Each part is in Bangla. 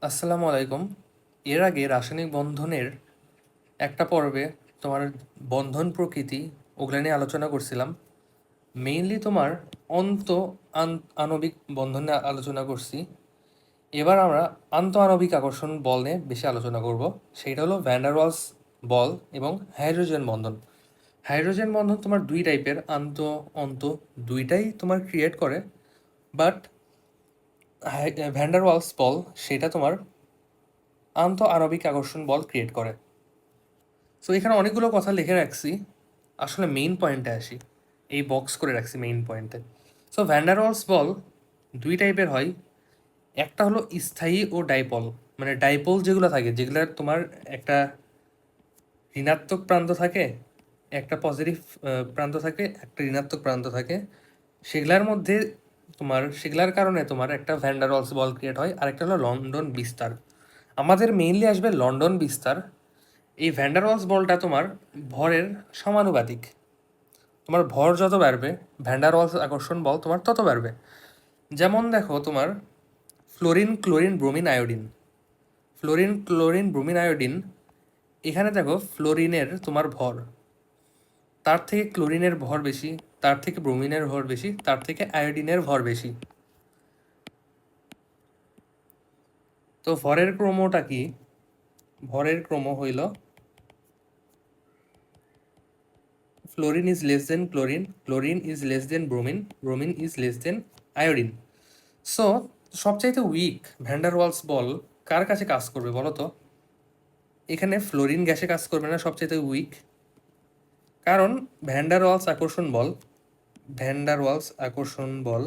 আসসালামু আলাইকুম। এর আগে রাসায়নিক বন্ধনের একটা পর্বে তোমার বন্ধন প্রকৃতি ওগুলা নিয়ে আলোচনা করছিলাম। মেইনলি তোমার অন্ত আণবিক বন্ধন নিয়ে আলোচনা করছি। এবার আমরা আন্তঃআণবিক আকর্ষণ বল নিয়ে বেশি আলোচনা করব। সেইটা হলো ভ্যান ডার ওয়ালস বল এবং হাইড্রোজেন বন্ধন। হাইড্রোজেন বন্ধন তোমার দুই টাইপের, অন্ত দুইটাই তোমার ক্রিয়েট করে, বাট ভ্যান ডার ওয়ালস বল সেটা তোমার আন্তঃআণবিক আকর্ষণ বল ক্রিয়েট করে। সো এখানে অনেকগুলো কথা লিখে রাখছি, আসলে মেইন পয়েন্টে আসি। এই বক্স করে রাখছি মেইন পয়েন্টে। সো ভ্যান্ডারওয়ালস বল দুই টাইপের হয়। একটা হলো স্থায়ী ও ডাইপল, মানে ডাইপল যেগুলো থাকে, যেগুলোর তোমার একটা ঋণাত্মক প্রান্ত থাকে, একটা পজিটিভ প্রান্ত থাকে, একটা ঋণাত্মক প্রান্ত থাকে। সেগুলার মধ্যে সেগুলার কারণে তোমার একটা ভ্যান্ডারওয়ালস বল ক্রিয়েট হয়। আরেকটা হলো লন্ডন বিস্তার। আমাদের মেইনলি আসবে লন্ডন বিস্তার। এই ভ্যান্ডারওয়ালস বলটা তোমার ভরের সমানুপাতিক। তোমার ভর যত বাড়বে, ভ্যান্ডারওয়ালস আকর্ষণ বল তোমার তত বাড়বে। যেমন দেখো তোমার fluorine, chlorine, bromine, iodine. Fluorine, chlorine, bromine, iodine. এখানে দেখো ফ্লোরিনের তোমার ভর, তার থেকে ক্লোরিনের ভর বেশি, তার থেকে ব্রোমিনের ভর বেশি, তার থেকে আয়োডিনের ভর বেশি। তো ভরের ক্রমটা কি? ভরের ক্রম হইল fluorine is less than chlorine, chlorine is less than bromine, bromine is less than iodine. So সবচাইতে উইক ভ্যান্ডারওয়ালস বল কার কাছে কাজ করবে বলো তো? এখানে ফ্লোরিন গ্যাসে কাজ করবে না, সবচাইতে উইক। কারণ ভ্যান্ডারওয়ালস আকর্ষণ বল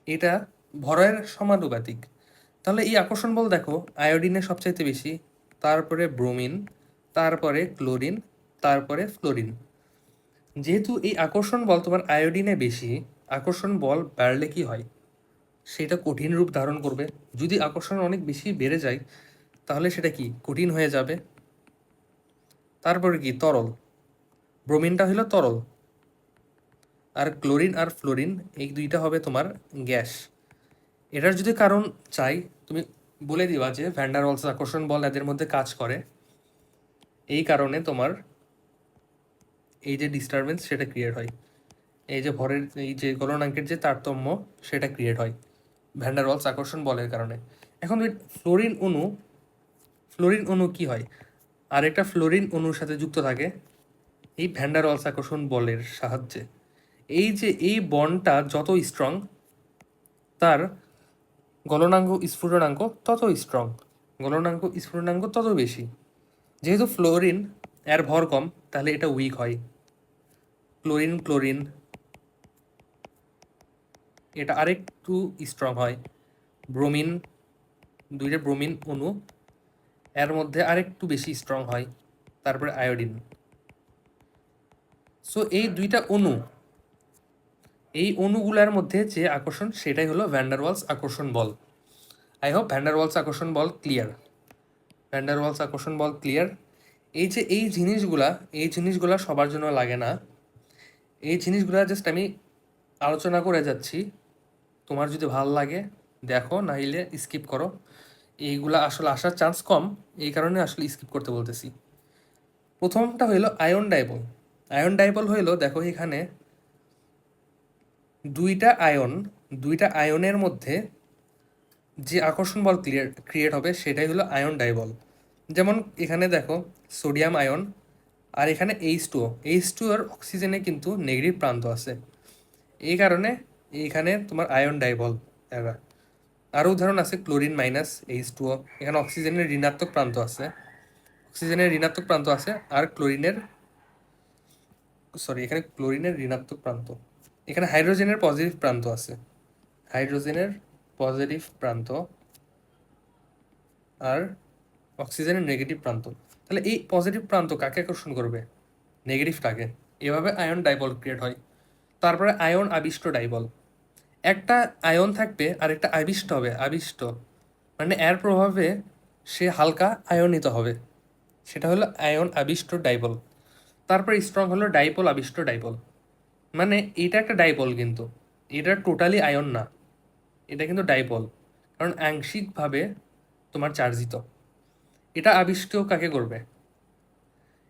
এটা ভরের সমানুপাতিক। তাহলে এই আকর্ষণ বল দেখো আয়োডিনের সবচাইতে বেশি, তারপরে ব্রোমিন, তারপরে ক্লোরিন, তারপরে ফ্লোরিন। যেহেতু এই আকর্ষণ বল তোমার আয়োডিনে বেশি, আকর্ষণ বল বাড়লে কি হয়? সেটা কঠিন রূপ ধারণ করবে। যদি আকর্ষণ অনেক বেশি বেড়ে যায় তাহলে সেটা কি কঠিন হয়ে যাবে। তারপরে কি তরল, ব্রোমিনটা হলো তরল, আর ক্লোরিন আর ফ্লোরিন এই দুইটা হবে তোমার গ্যাস। এটার যদি কারণ চাই, তুমি বলে দিবা যে ভ্যান্ডারওয়ালস আকর্ষণ বল এদের মধ্যে কাজ করে, এই কারণে তোমার এই যে ডিস্টারবেন্স সেটা ক্রিয়েট হয়, এই যে ভরের এই যে গলনাঙ্কের যে তারতম্য সেটা ক্রিয়েট হয় ভ্যান্ডারওয়ালস আকর্ষণ বলের কারণে। এখন ফ্লোরিন অণু, ফ্লোরিন অণু কি হয়? আরেকটা ফ্লোরিন অণুর সাথে যুক্ত থাকে এই ভ্যান্ডারওয়ালস আকর্ষণ বলের সাহায্যে। এই যে এই বন্ডটা যত স্ট্রং, তার গলনাঙ্ক স্ফুটনাঙ্ক তত স্ট্রং, গলনাঙ্ক স্ফুটনাঙ্ক তত বেশি। যেহেতু ফ্লোরিন এর ভর কম, তাহলে এটা উইক হয়। ক্লোরিন, ক্লোরিন এটা আরেকটু স্ট্রং হয়। ব্রোমিন, দুইটা ব্রোমিন অণু এর মধ্যে আরেকটু বেশি স্ট্রং হয়। তারপরে আয়োডিন। সো এই দুইটা অণু, এই অণুগুলার মধ্যে যে আকর্ষণ সেটাই হলো ভ্যান্ডারওয়ালস আকর্ষণ বল। আই হোপ ভ্যান্ডারওয়ালস আকর্ষণ বল ক্লিয়ার। ভ্যান্ডারওয়ালস আকর্ষণ বল ক্লিয়ার। এই যে এই জিনিসগুলা সবার জন্য লাগে না। এই জিনিসগুলা জাস্ট আমি আলোচনা করে যাচ্ছি। তোমার যদি ভালো লাগে দেখো, নাইলে স্কিপ করো। এইগুলা আসলে আসার চান্স কম, এই কারণে আসলে স্কিপ করতে বলতেছি। প্রথমটা হইলো আয়ন ডাইপল। আয়ন ডাইপল হইলো দেখো এখানে দুইটা আয়ন, দুইটা আয়নের মধ্যে যে আকর্ষণ বল ক্রিয়েট হবে সেটাই হলো আয়ন ডাইপল। যেমন এখানে দেখো সোডিয়াম আয়ন, আর এখানে এইচ টু এর অক্সিজেনে কিন্তু নেগেটিভ প্রান্ত আছে, এই কারণে এইখানে তোমার আয়ন ডাইপল। এরা আরও উদাহরণ আছে ক্লোরিন মাইনাস এইচ টু ও, এখানে অক্সিজেনের ঋণাত্মক প্রান্ত আছে, অক্সিজেনের ঋণাত্মক প্রান্ত আছে, আর এখানে ক্লোরিনের ঋণাত্মক প্রান্ত, এখানে হাইড্রোজেনের পজিটিভ প্রান্ত আছে, হাইড্রোজেনের পজিটিভ প্রান্ত, আর অক্সিজেনের নেগেটিভ প্রান্ত। তাহলে এই পজিটিভ প্রান্ত কাকে আকর্ষণ করবে? নেগেটিভটাকে। এভাবে আয়ন ডাইপল ক্রিয়েট হয়। তারপরে আয়ন আবিষ্ট ডাইপল। একটা আয়ন থাকবে আর একটা আবিষ্ট হবে। আবিষ্ট মানে এর প্রভাবে সে হালকা আয়নিত হবে, সেটা হলো আয়ন আবিষ্ট ডাইপল। তারপরে স্ট্রং হলো ডাইপল আবিষ্ট ডাইপল। মানে এটা একটা ডাইপল, কিন্তু এটা টোটালি আয়ন না, এটা কিন্তু ডাইপল। কারণ আংশিকভাবে তোমার চার্জিত। এটা আবিষ্কার কাকে করবে?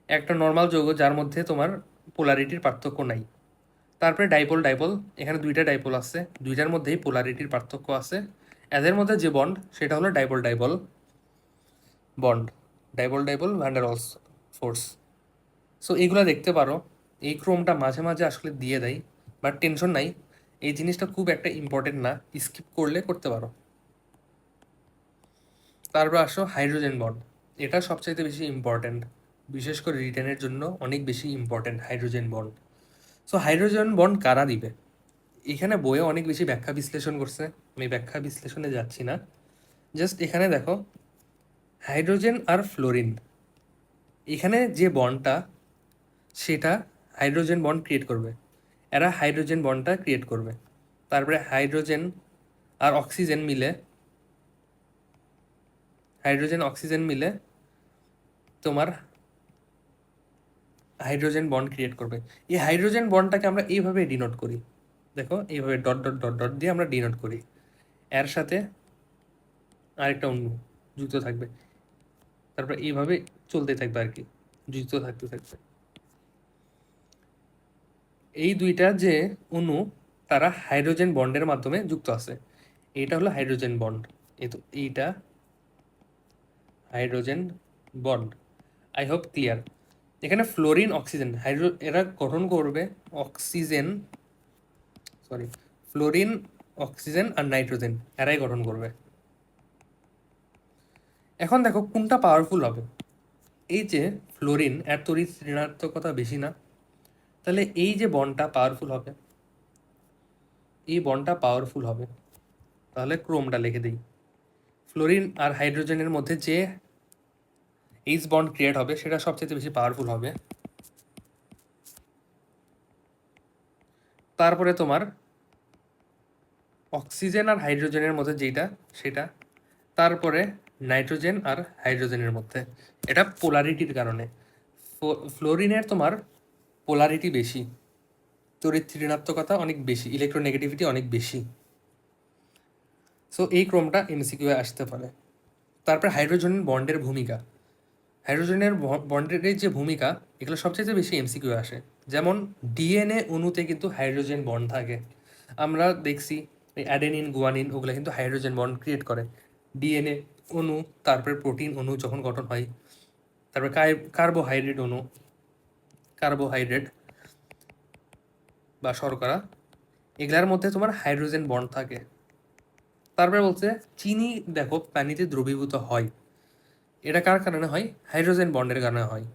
একটা নর্মাল যৌগ যার মধ্যে তোমার পোলারিটির পার্থক্য নাই। তারপরে ডাইপোল, ডাইপোল এখানে দুইটা ডাইপোল আছে, দুইটার মধ্যেই পোলারিটির পার্থক্য আছে। এদের মধ্যে যে বন্ড সেটা হলো dipole dipole bond, dipole dipole van der Waals force. So এইগুলো দেখতে পারো। এই ক্রোমটা মাঝে মাঝে আসলে দিয়ে দেয়, বাট টেনশন নাই, এই জিনিসটা খুব একটা ইম্পর্টেন্ট না, স্কিপ করলে করতে পারো। তারপর আসো হাইড্রোজেন বন্ড। এটা সবচাইতে বেশি ইম্পর্টেন্ট, বিশেষ করে রিটেনের জন্য অনেক বেশি important hydrogen bond. So hydrogen bond কারা দিবে? এখানে বইয়ে অনেক বেশি ব্যাখ্যা বিশ্লেষণ করছে, আমি ব্যাখ্যা বিশ্লেষণে যাচ্ছি না। জাস্ট এখানে দেখো হাইড্রোজেন আর ফ্লোরিন, এখানে যে বন্ডটা সেটা হাইড্রোজেন বন্ড ক্রিয়েট করবে, এরা হাইড্রোজেন বন্ডটা ক্রিয়েট করবে। তারপরে হাইড্রোজেন আর অক্সিজেন মিলে, হাইড্রোজেন অক্সিজেন মিলে তোমার হাইড্রোজেন বন্ড ক্রিয়েট করবে। এই হাইড্রোজেন বন্ডটাকে আমরা এইভাবে ডিনোট করি, দেখো এইভাবে ডট ডট ডট ডট দিয়ে আমরা ডিনোট করি। এর সাথে আরেকটা অণু যুক্ত থাকবে, তারপর এইভাবে চলতে থাকবে আর কি, যুক্ত থাকতে থাকবে। এই দুইটা যে অণু তারা হাইড্রোজেন বন্ডের মাধ্যমে যুক্ত আছে। এইটা হলো হাইড্রোজেন বন্ড, এই তো এইটা hydrogen bond. I hope clear. এখানে ফ্লোরিন অক্সিজেন এরা গঠন করবে অক্সিজেন, সরি ফ্লোরিন অক্সিজেন আর নাইট্রোজেন এরাই গঠন করবে। এখন দেখো কোনটা পাওয়ারফুল হবে। এই যে ফ্লোরিন এর তড়িৎ ঋণাত্মকতা বেশি না, তাহলে এই যে বন্ডটা পাওয়ারফুল হবে, এই বন্ডটা পাওয়ারফুল হবে। তাহলে ক্রোমটা লিখে দিই, ফ্লোরিন আর হাইড্রোজেনের মধ্যে যে এইচ বন্ড ক্রিয়েট হবে সেটা সবচেয়ে বেশি পাওয়ারফুল হবে। তারপরে তোমার অক্সিজেন আর হাইড্রোজেনের মধ্যে যেটা সেটা, তারপরে নাইট্রোজেন আর হাইড্রোজেনের মধ্যে। এটা পোলারিটির কারণে। ফ্লোরিনের তোমার পোলারিটি বেশি, তড়িৎ ঋণাত্মকতা অনেক বেশি, ইলেকট্রোনেগেটিভিটি অনেক বেশি। সো এই ক্রমটা এমসিকিউ আসতে পারে। তারপরে হাইড্রোজেন বন্ডের ভূমিকা, হাইড্রোজেনের বন্ডের যে ভূমিকা এগুলো সবচেয়ে বেশি এমসিকিউ আসে। যেমন ডিএনএ অণুতে কিন্তু হাইড্রোজেন বন্ড থাকে, আমরা দেখছি অ্যাডেনিন গুয়ানিন ওগুলো কিন্তু হাইড্রোজেন বন্ড ক্রিয়েট করে। ডিএনএ অণু, তারপরে প্রোটিন অণু যখন গঠন হয়, তারপরে কার্বোহাইড্রেট অণু, কার্বোহাইড্রেট বা শর্করা, এগুলার মধ্যে তোমার হাইড্রোজেন বন্ড থাকে। তারপরে বলছে চিনি দেখো পানিতে দ্রবীভূত হয়, এটা কার কারণে হয়? হাইড্রোজেন বন্ডের কারণে হয়।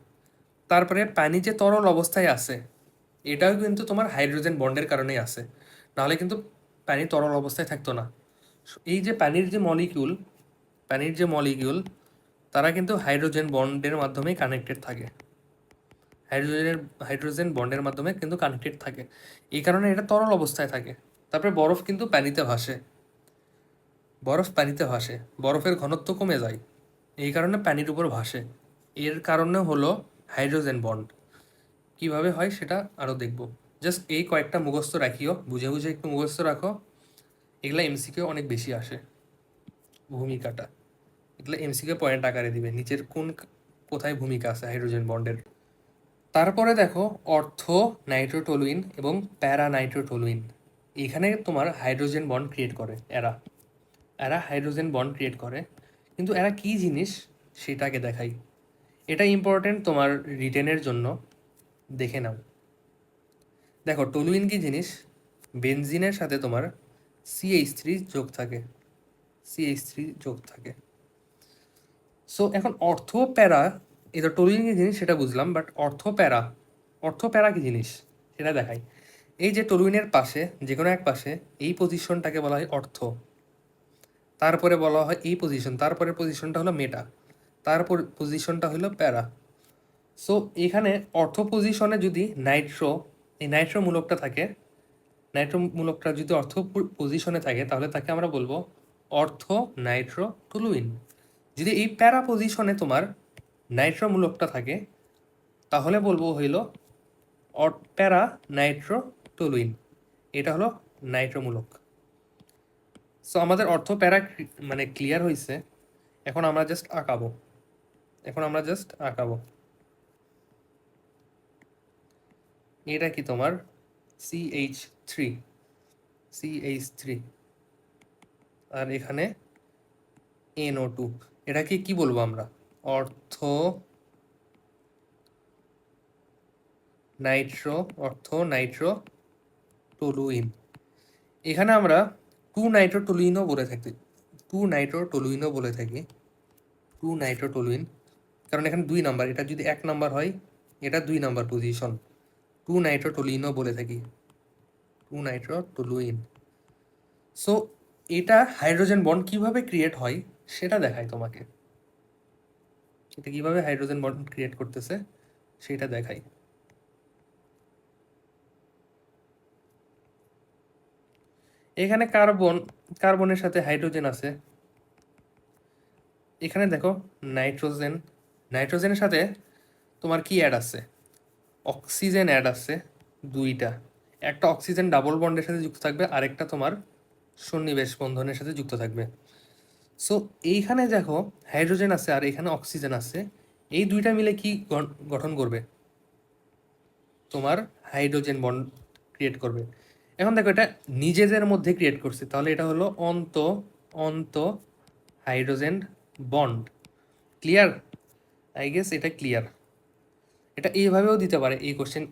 তারপরে পানি যে তরল অবস্থায় আছে এটাও কিন্তু তোমার হাইড্রোজেন বন্ডের কারণেই আছে, নাহলে কিন্তু পানি তরল অবস্থায় থাকতো না। এই যে পানির যে মলিকিউল, পানির যে মলিকিউল তারা কিন্তু হাইড্রোজেন বন্ডের মাধ্যমেই কানেক্টেড থাকে, হাইড্রোজেন বন্ডের মাধ্যমে কিন্তু কানেক্টেড থাকে, এই কারণে এটা তরল অবস্থায় থাকে। তারপরে বরফ কিন্তু পানিতে ভাসে, বরফ পানিতে ভাসে, বরফের ঘনত্ব কমে যায়, এই কারণে পানির উপর ভাসে। এর কারণে হলো হাইড্রোজেন বন্ড। কিভাবে হয় সেটা আরও দেখব, জাস্ট এই কয়েকটা মুখস্থ রাখিও, বুঝে বুঝে একটু মুখস্থ রাখো। এগুলা এমসিকিউ অনেক বেশি আসে, ভূমিকাটা এগুলো এমসিকিউ পয়েন্ট আকারে দিবে নিচের কোথায় ভূমিকা আছে হাইড্রোজেন বন্ডের। তারপরে দেখো অর্থ নাইট্রোটলুইন এবং প্যারা নাইট্রোটলুইন, এখানে তোমার হাইড্রোজেন বন্ড ক্রিয়েট করে এরা, এরা হাইড্রোজেন বন্ড ক্রিয়েট করে। কিন্তু এরা কি জিনিস সেটাকে দেখাই, এটা ইম্পর্টেন্ট তোমার রিটেনের জন্য, দেখে নাও। দেখো টলুইন কি জিনিস, বেনজিনের সাথে তোমার CH3 যোগ থাকে, CH3 যোগ থাকে। সো এখন অর্থ প্যারা, এটা টলুইন কি জিনিস সেটা বুঝলাম, বাট অর্থ প্যারা কি জিনিস সেটা দেখাই। এই যে টলুইনের পাশে যে কোনো এক পাশে এই পজিশনটাকে বলা হয় অর্থ, তারপরে বলা হয় এই পজিশন, তারপরে পজিশনটা হলো মেটা, তারপর পজিশনটা হলো প্যারা। সো এখানে অর্থ পজিশনে যদি এই নাইট্রো মূলকটা থাকে, নাইট্রো মূলকটা যদি অর্থ পজিশনে থাকে তাহলে তাকে আমরা বলবো অর্থ নাইট্রোটলুইন। যদি এই প্যারা পজিশনে তোমার নাইট্রো মূলকটা থাকে তাহলে বলবো হইল প্যারা নাইট্রোটলুইন, এটা হলো নাইট্রো মূলক। সো আমাদের অর্থ প্যারা মানে ক্লিয়ার হয়েছে। এখন আমরা জাস্ট আঁকাবো। এটা কি তোমার CH3, আর এখানে NO2। এটাকে কি বলবো আমরা? অর্থ নাইট্রো টলুইন। এখানে আমরা টু নাইট্রোটলুইনও বলে থাকি। কারণ এখানে 2 নাম্বার, এটা যদি 1 নাম্বার হয় এটা 2 নাম্বার পজিশন। টু নাইট্রোটলুইনও বলে থাকি, সো এটা হাইড্রোজেন বন্ড কিভাবে ক্রিয়েট হয় সেটা দেখায় তোমাকে। এটা কিভাবে হাইড্রোজেন বন্ড ক্রিয়েট করতেছে সেটা দেখায়। এখানে কার্বনের সাথে হাইড্রোজেন আছে। এখানে দেখো নাইট্রোজেনের সাথে তোমার কি অ্যাড আছে? অক্সিজেন অ্যাড আছে 2টা। একটা অক্সিজেন ডাবল বন্ডের সাথে যুক্ত থাকবে, আরেকটা তোমার সন্নিবেশ বন্ধনের সাথে যুক্ত থাকবে। সো এইখানে দেখো হাইড্রোজেন আছে আর এখানে অক্সিজেন আছে, এই 2টা মিলে কি গঠন করবে? তোমার হাইড্রোজেন বন্ড ক্রিয়েট করবে। এখন দেখো এটা নিজেদের মধ্যে ক্রিয়েট করছে, তাহলে এটা হলো অন্ত hydrogen bond. Clear? I guess এটা ক্লিয়ার। এটা এইভাবেও দিতে পারে এই কোশ্চেন,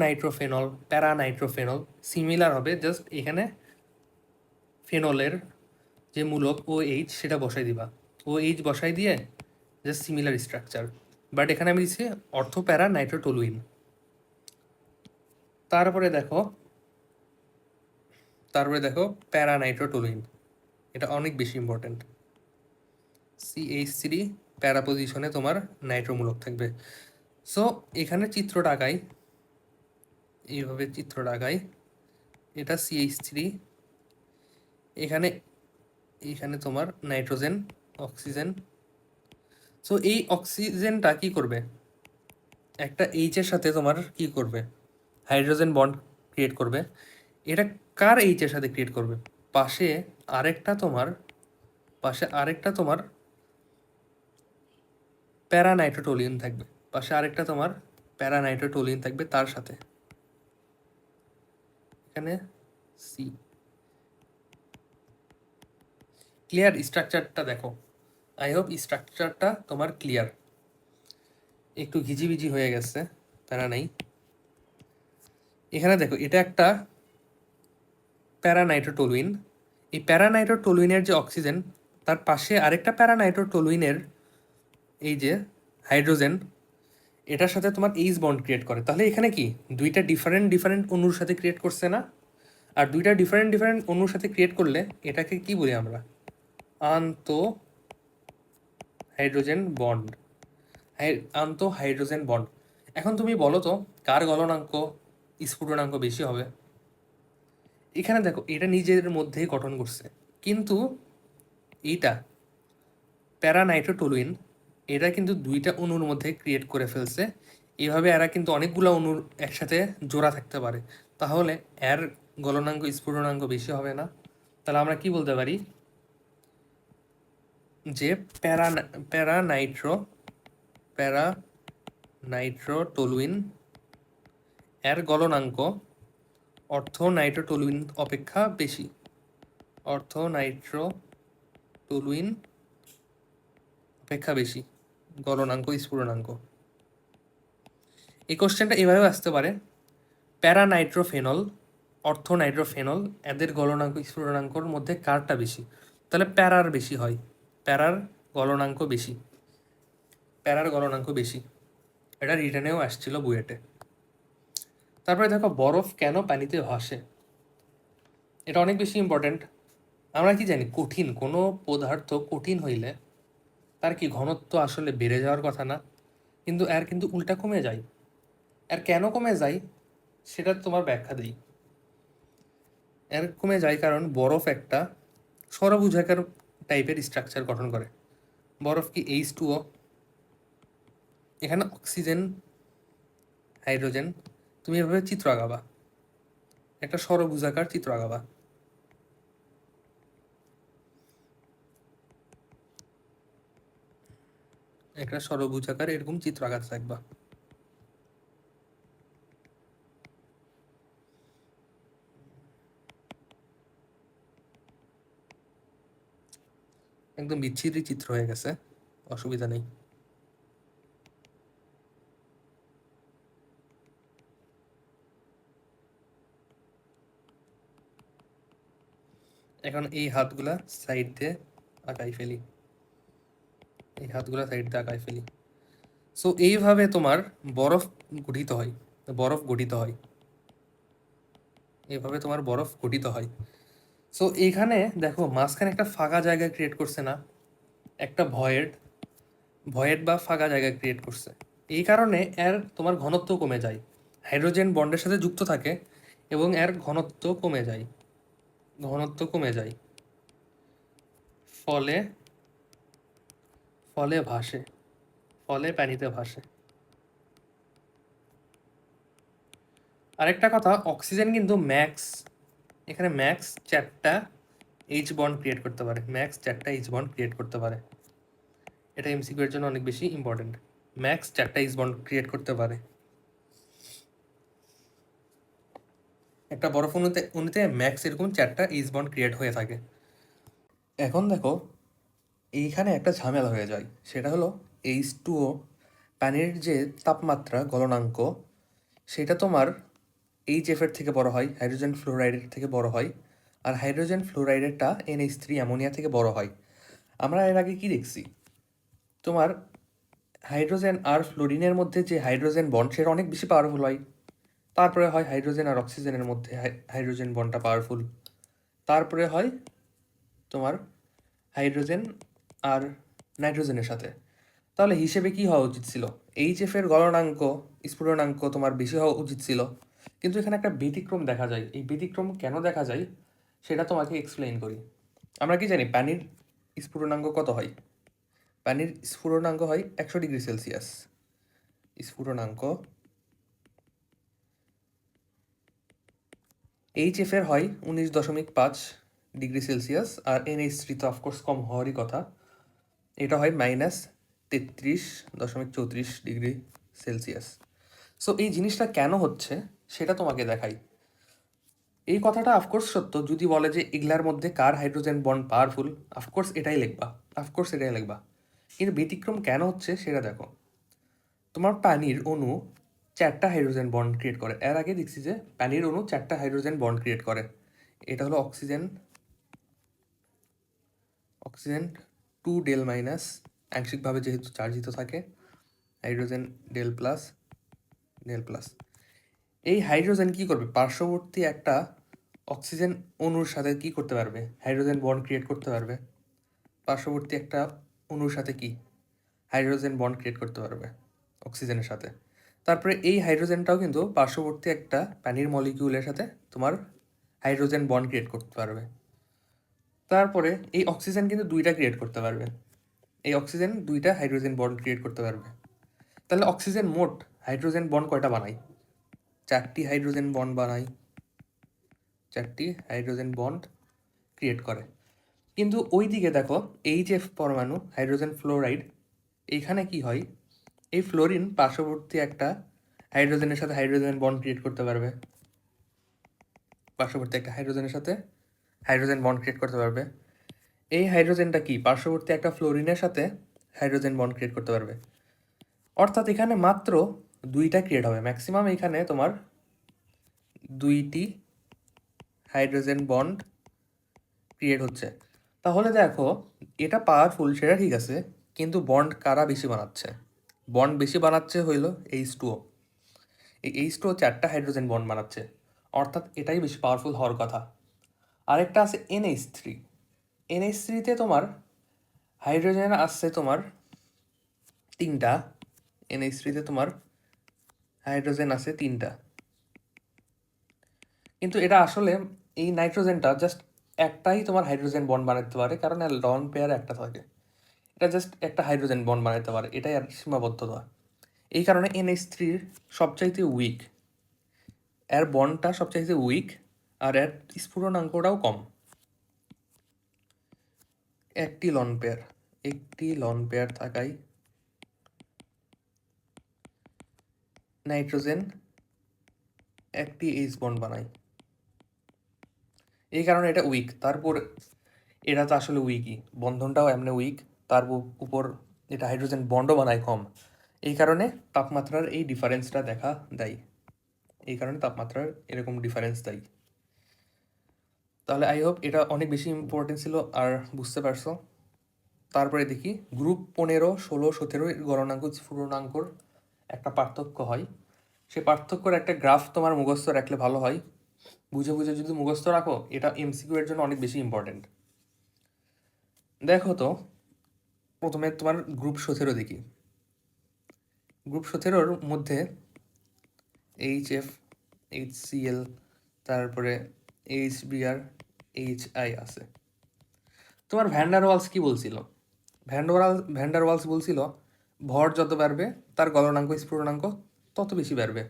নাইট্রোফেনল, নাইট্রোফেনল সিমিলার হবে, জাস্ট এখানে ফেনলের যে মূলক OH সেটা বসাই দিবা, OH বসাই দিয়ে জাস্ট সিমিলার স্ট্রাকচার। বাট এখানে আমি দিচ্ছি নাইট্রোটলুইন। তারপরে দেখো প্যারানাইট্রোটলুইন, এটা অনেক বেশি ইম্পর্টেন্ট। CH3 প্যারা পজিশনে তোমার নাইট্রোমূলক থাকবে। সো এখানে এইভাবে চিত্রটা আঁকাই। এটা CH3, এখানে তোমার নাইট্রোজেন, অক্সিজেন। সো এই অক্সিজেনটা কি করবে? একটা H এর সাথে তোমার কি করবে? হাইড্রোজেন বন্ড ক্রিয়েট করবে। এটা কার H এর সাথে ক্রিয়েট করবে? পাশে আরেকটা তোমার প্যারানাইট্রোটলুইন থাকবে, তার সাথে এখানে সি। ক্লিয়ার? স্ট্রাকচারটা দেখো, আই হোপ স্ট্রাকচারটা তোমার ক্লিয়ার। একটু ঘিজিবিজি হয়ে গেছে, প্যারা নাই। এখানে দেখো এটা একটা প্যারানাইট্রোটলুইন। এই প্যারানাইট্রোটলুইনের যে অক্সিজেন, তার পাশে আরেকটা প্যারানাইট্রোটলুইনের এই যে হাইড্রোজেন, এটার সাথে তোমার এইচ বন্ড ক্রিয়েট করে। তাহলে এখানে কি 2টা ডিফারেন্ট অণুর সাথে ক্রিয়েট করছে না? আর 2টা ডিফারেন্ট অণুর সাথে ক্রিয়েট করলে এটাকে কি বলি আমরা? আন্ত হাইড্রোজেন বন্ড। এখন তুমি বলো তো কার গলনাঙ্ক স্ফুটনাঙ্ক বেশি হবে? এখানে দেখো এটা নিজের মধ্যেই গঠন করছে, কিন্তু এইটা প্যারানাইট্রোটলুইন, এটা কিন্তু 2টা অণুর মধ্যে ক্রিয়েট করে ফেলছে। এইভাবে এরা কিন্তু অনেকগুলো অণুর একসাথে জোড়া থাকতে পারে, তাহলে এর গলনাঙ্ক স্ফুটনাঙ্ক বেশি হবে না? তাহলে আমরা কি বলতে পারি যে প্যারানাইট্রোটলুইন এর গলনাঙ্ক নাইট্রোটলুইন অপেক্ষা বেশি। নাইট্রোটলুইন অপেক্ষা বেশি গলনাঙ্ক স্ফুটনাঙ্ক। এই কোশ্চেনটা এভাবেও আসতে পারে, প্যারানাইট্রোফেনল, নাইট্রোফেনল, এদের গলনাঙ্ক স্ফুটনাঙ্কর মধ্যে কারটা বেশি? তাহলে প্যারার গলনাঙ্ক বেশি। এটা রিটার্নেও আসছিল বুয়েটে। তারপরে দেখো বরফ কেন পানিতে ভাসে? এটা অনেক বেশি ইম্পর্টেন্ট। আমরা কি জানি কোনো পদার্থ কঠিন হইলে তার কি ঘনত্ব আসলে বেড়ে যাওয়ার কথা না, কিন্তু এর কিন্তু উল্টা কমে যায়। এর কেন কমে যায় সেটা তোমার ব্যাখ্যা দিই। এর কমে যায় কারণ বরফ একটা ষড়ভুজাকার টাইপের স্ট্রাকচার গঠন করে। বরফ কি H2O, এখানে অক্সিজেন, হাইড্রোজেন। তুমি এভাবে চিত্র আঁকাবা, একটা ষড়ভুজাকার চিত্র আঁকাবা। একটা ষড়ভুজাকার এরকম চিত্র আঁকাতে থাকবা। একদম বিচ্ছিরি চিত্র হয়ে গেছে, অসুবিধা নেই। এখন এই হাতগুলা সাইড দিয়ে আঁকাই ফেলি, এই হাতগুলা সাইড দিয়ে আঁকাই ফেলি। সো এইভাবে তোমার বরফ গঠিত হয়, বরফ গঠিত হয়, এইভাবে তোমার বরফ গঠিত হয়। সো এইখানে দেখো মাঝখানে একটা ফাঁকা জায়গা ক্রিয়েট করছে না, একটা ভয়েড, ভয়েড বা ফাঁকা জায়গা ক্রিয়েট করছে। এই কারণে এর তোমার ঘনত্ব কমে যায়, হাইড্রোজেন বন্ডের সাথে যুক্ত থাকে এবং এর ঘনত্ব কমে যায়, ঘনত্ব কমে যায়, ফলে ফলে ভাসে, ফলে পানিতে ভাসে। আরেকটা কথা, অক্সিজেন কিন্তু ম্যাক্স, এখানে ম্যাক্স 4টা এইচ বন্ড ক্রিয়েট করতে পারে, ম্যাক্স 4টা এইচ বন্ড ক্রিয়েট করতে পারে। এটা এমসিকিউ এর জন্য অনেক বেশি ইম্পর্টেন্ট, ম্যাক্স 4টা এইচ বন্ড ক্রিয়েট করতে পারে একটা বরফ অণুতে, অণুতে ম্যাক্স এরকম 4টা এইচ বন্ড ক্রিয়েট হয়ে থাকে। এখন দেখো এইখানে একটা ঝামেলা হয়ে যায়, সেটা হলো H2O, পানির যে তাপমাত্রা গলনাঙ্ক, সেটা তোমার HF এর থেকে বড় হয়, হাইড্রোজেন ফ্লোরাইডের থেকে বড় হয়, আর হাইড্রোজেন ফ্লোরাইডেরটা NH3 অ্যামোনিয়া থেকে বড় হয়। আমরা এর আগে কি দেখছি, তোমার হাইড্রোজেন আর ফ্লোরিনের মধ্যে যে হাইড্রোজেন বন্ড সেটা অনেক বেশি পাওয়ারফুল হয়, তারপরে হয় হাইড্রোজেন আর অক্সিজেনের মধ্যে হাইড্রোজেন বন্ডটা পাওয়ারফুল, তারপরে হয় তোমার হাইড্রোজেন আর নাইট্রোজেনের সাথে। তাহলে হিসেবে কি হওয়া উচিত ছিল, HF এর গলনাঙ্ক, স্ফুটনাঙ্ক তোমার বেশি হওয়া উচিত ছিল, কিন্তু এখানে একটা ব্যতিক্রম দেখা যায়। এই ব্যতিক্রম কেন দেখা যায় সেটা তোমাকে এক্সপ্লেইন করি। আমরা কি জানি পানির স্ফুটনাঙ্ক কত হয়, পানির স্ফুটনাঙ্ক হয় 100 ডিগ্রি সেলসিয়াস, স্ফুটনাঙ্ক। HF এর হয় 19.5 ডিগ্রি সেলসিয়াস, আর NH3 তো অফকোর্স কম হওয়ারই কথা, এটা হয় -33.34 ডিগ্রি সেলসিয়াস। সো এই জিনিসটা কেন হচ্ছে সেটা তোমাকে দেখাই। এই কথাটা অফকোর্স সত্য, যদি বলে যে এগুলার মধ্যে কার হাইড্রোজেন বন্ড পাওয়ারফুল, অফকোর্স এটাই লিখবা, অফকোর্স এটাই লিখবা। কিন্তু ব্যতিক্রম কেন হচ্ছে সেটা দেখো। তোমার পানির অণু 4টা হাইড্রোজেন বন্ড ক্রিয়েট করে, এর আগে দেখছি যে পানির অণু 4টা হাইড্রোজেন বন্ড ক্রিয়েট করে। এটা হলো অক্সিজেন, অক্সিজেন 2 ডেল মাইনাস, আংশিকভাবে যেহেতু চার্জিত থাকে, hydrogen del plus, del plus. এই হাইড্রোজেন কি করবে, পার্শ্ববর্তী একটা অক্সিজেন অণুর সাথে কি করতে পারবে, হাইড্রোজেন বন্ড ক্রিয়েট করতে পারবে। পার্শ্ববর্তী একটা অণুর সাথে কি হাইড্রোজেন বন্ড ক্রিয়েট করতে পারবে অক্সিজেনের সাথে। তারপরে এই হাইড্রোজেনটাও কিন্তু পার্শ্ববর্তী একটা পানির মলিকিউলের সাথে তোমার হাইড্রোজেন বন্ড ক্রিয়েট করতে পারবে। তারপরে এই অক্সিজেন কিন্তু 2টা ক্রিয়েট করতে পারবে, এই অক্সিজেন 2টা হাইড্রোজেন বন্ড ক্রিয়েট করতে পারবে। তাহলে অক্সিজেন মোট হাইড্রোজেন বন্ড কয়টা বানায়, 4টি হাইড্রোজেন বন্ড বানায়, 4টি হাইড্রোজেন বন্ড ক্রিয়েট করে। কিন্তু ওই দিকে দেখো HF পরমাণু, হাইড্রোজেন ফ্লোরাইড, এইখানে কি হয়, এই ফ্লোরিন পার্শ্ববর্তী একটা হাইড্রোজেনের সাথে হাইড্রোজেন বন্ড ক্রিয়েট করতে পারবে, পার্শ্ববর্তী একটা হাইড্রোজেনের সাথে হাইড্রোজেন বন্ড ক্রিয়েট করতে পারবে। এই হাইড্রোজেনটা কি পার্শ্ববর্তী একটা ফ্লোরিনের সাথে হাইড্রোজেন বন্ড ক্রিয়েট করতে পারবে। অর্থাৎ এখানে মাত্র 2টা ক্রিয়েট হবে, ম্যাক্সিমাম এখানে তোমার 2টি হাইড্রোজেন বন্ড ক্রিয়েট হচ্ছে। তাহলে দেখো এটা পাওয়ারফুল সেটা ঠিক আছে, কিন্তু বন্ড কারা বেশি বানাচ্ছে, বন্ড বেশি বানাচ্ছে হইলো H2O। এই H2O 4টা হাইড্রোজেন বন্ড বানাচ্ছে, অর্থাৎ এটাই বেশি পাওয়ারফুল হওয়ার কথা। আরেকটা আছে NH3, NH3-তে তোমার হাইড্রোজেন আসছে তোমার 3টা, NH3-তে তোমার হাইড্রোজেন আছে 3টা, কিন্তু এটা আসলে এই নাইট্রোজেনটা জাস্ট একটাই তোমার হাইড্রোজেন বন্ড বানাতে পারে, কারণ এর লন পেয়ার একটা থাকে, এটা জাস্ট একটা হাইড্রোজেন বন্ড বানাতে পারে, এটাই আর সীমাবদ্ধতা। এই কারণে NH3 সবচাইতে উইক, এর বন্ডটা সবচাইতে উইক, আর এর স্ফুটনাঙ্কটাও কম। একটি লন পেয়ার, একটি লন পেয়ার থাকাই নাইট্রোজেন একটি এইচ বন্ড বানায়, এই কারণে এটা উইক। তারপর এটা তো আসলে উইকই, বন্ধনটাও এমনি উইক, তার উপর এটা হাইড্রোজেন বন্ডও বানায় কম। এই কারণে তাপমাত্রার এই ডিফারেন্সটা দেখা দেয়, এই কারণে তাপমাত্রার এরকম ডিফারেন্স দেয়। তাহলে আই হোপ এটা অনেক বেশি ইম্পর্টেন্ট ছিল আর বুঝতে পারছো। তারপরে দেখি গ্রুপ 15, 16, 17 এর গলনাঙ্ক স্ফুটনাঙ্কর একটা পার্থক্য হয়। সে পার্থক্যের একটা গ্রাফ তোমার মুখস্থ রাখলে ভালো হয়। বুঝে বুঝে যদি মুখস্থ রাখো, এটা এমসিকিউ এর জন্য অনেক বেশি ইম্পর্টেন্ট। দেখো তো, প্রথমে তোমার গ্রুপ 17 দেখি। গ্রুপ 17-র মধ্যে HF, HCl, তারপরে HBr, HI আছে। তোমার ভ্যান্ডারওয়ালস কি বলছিল? ভ্যান্ডারওয়ালস বলছিল ভর যত বাড়বে তার গলনাঙ্ক স্ফুটনাঙ্ক তত বেশি বাড়বে।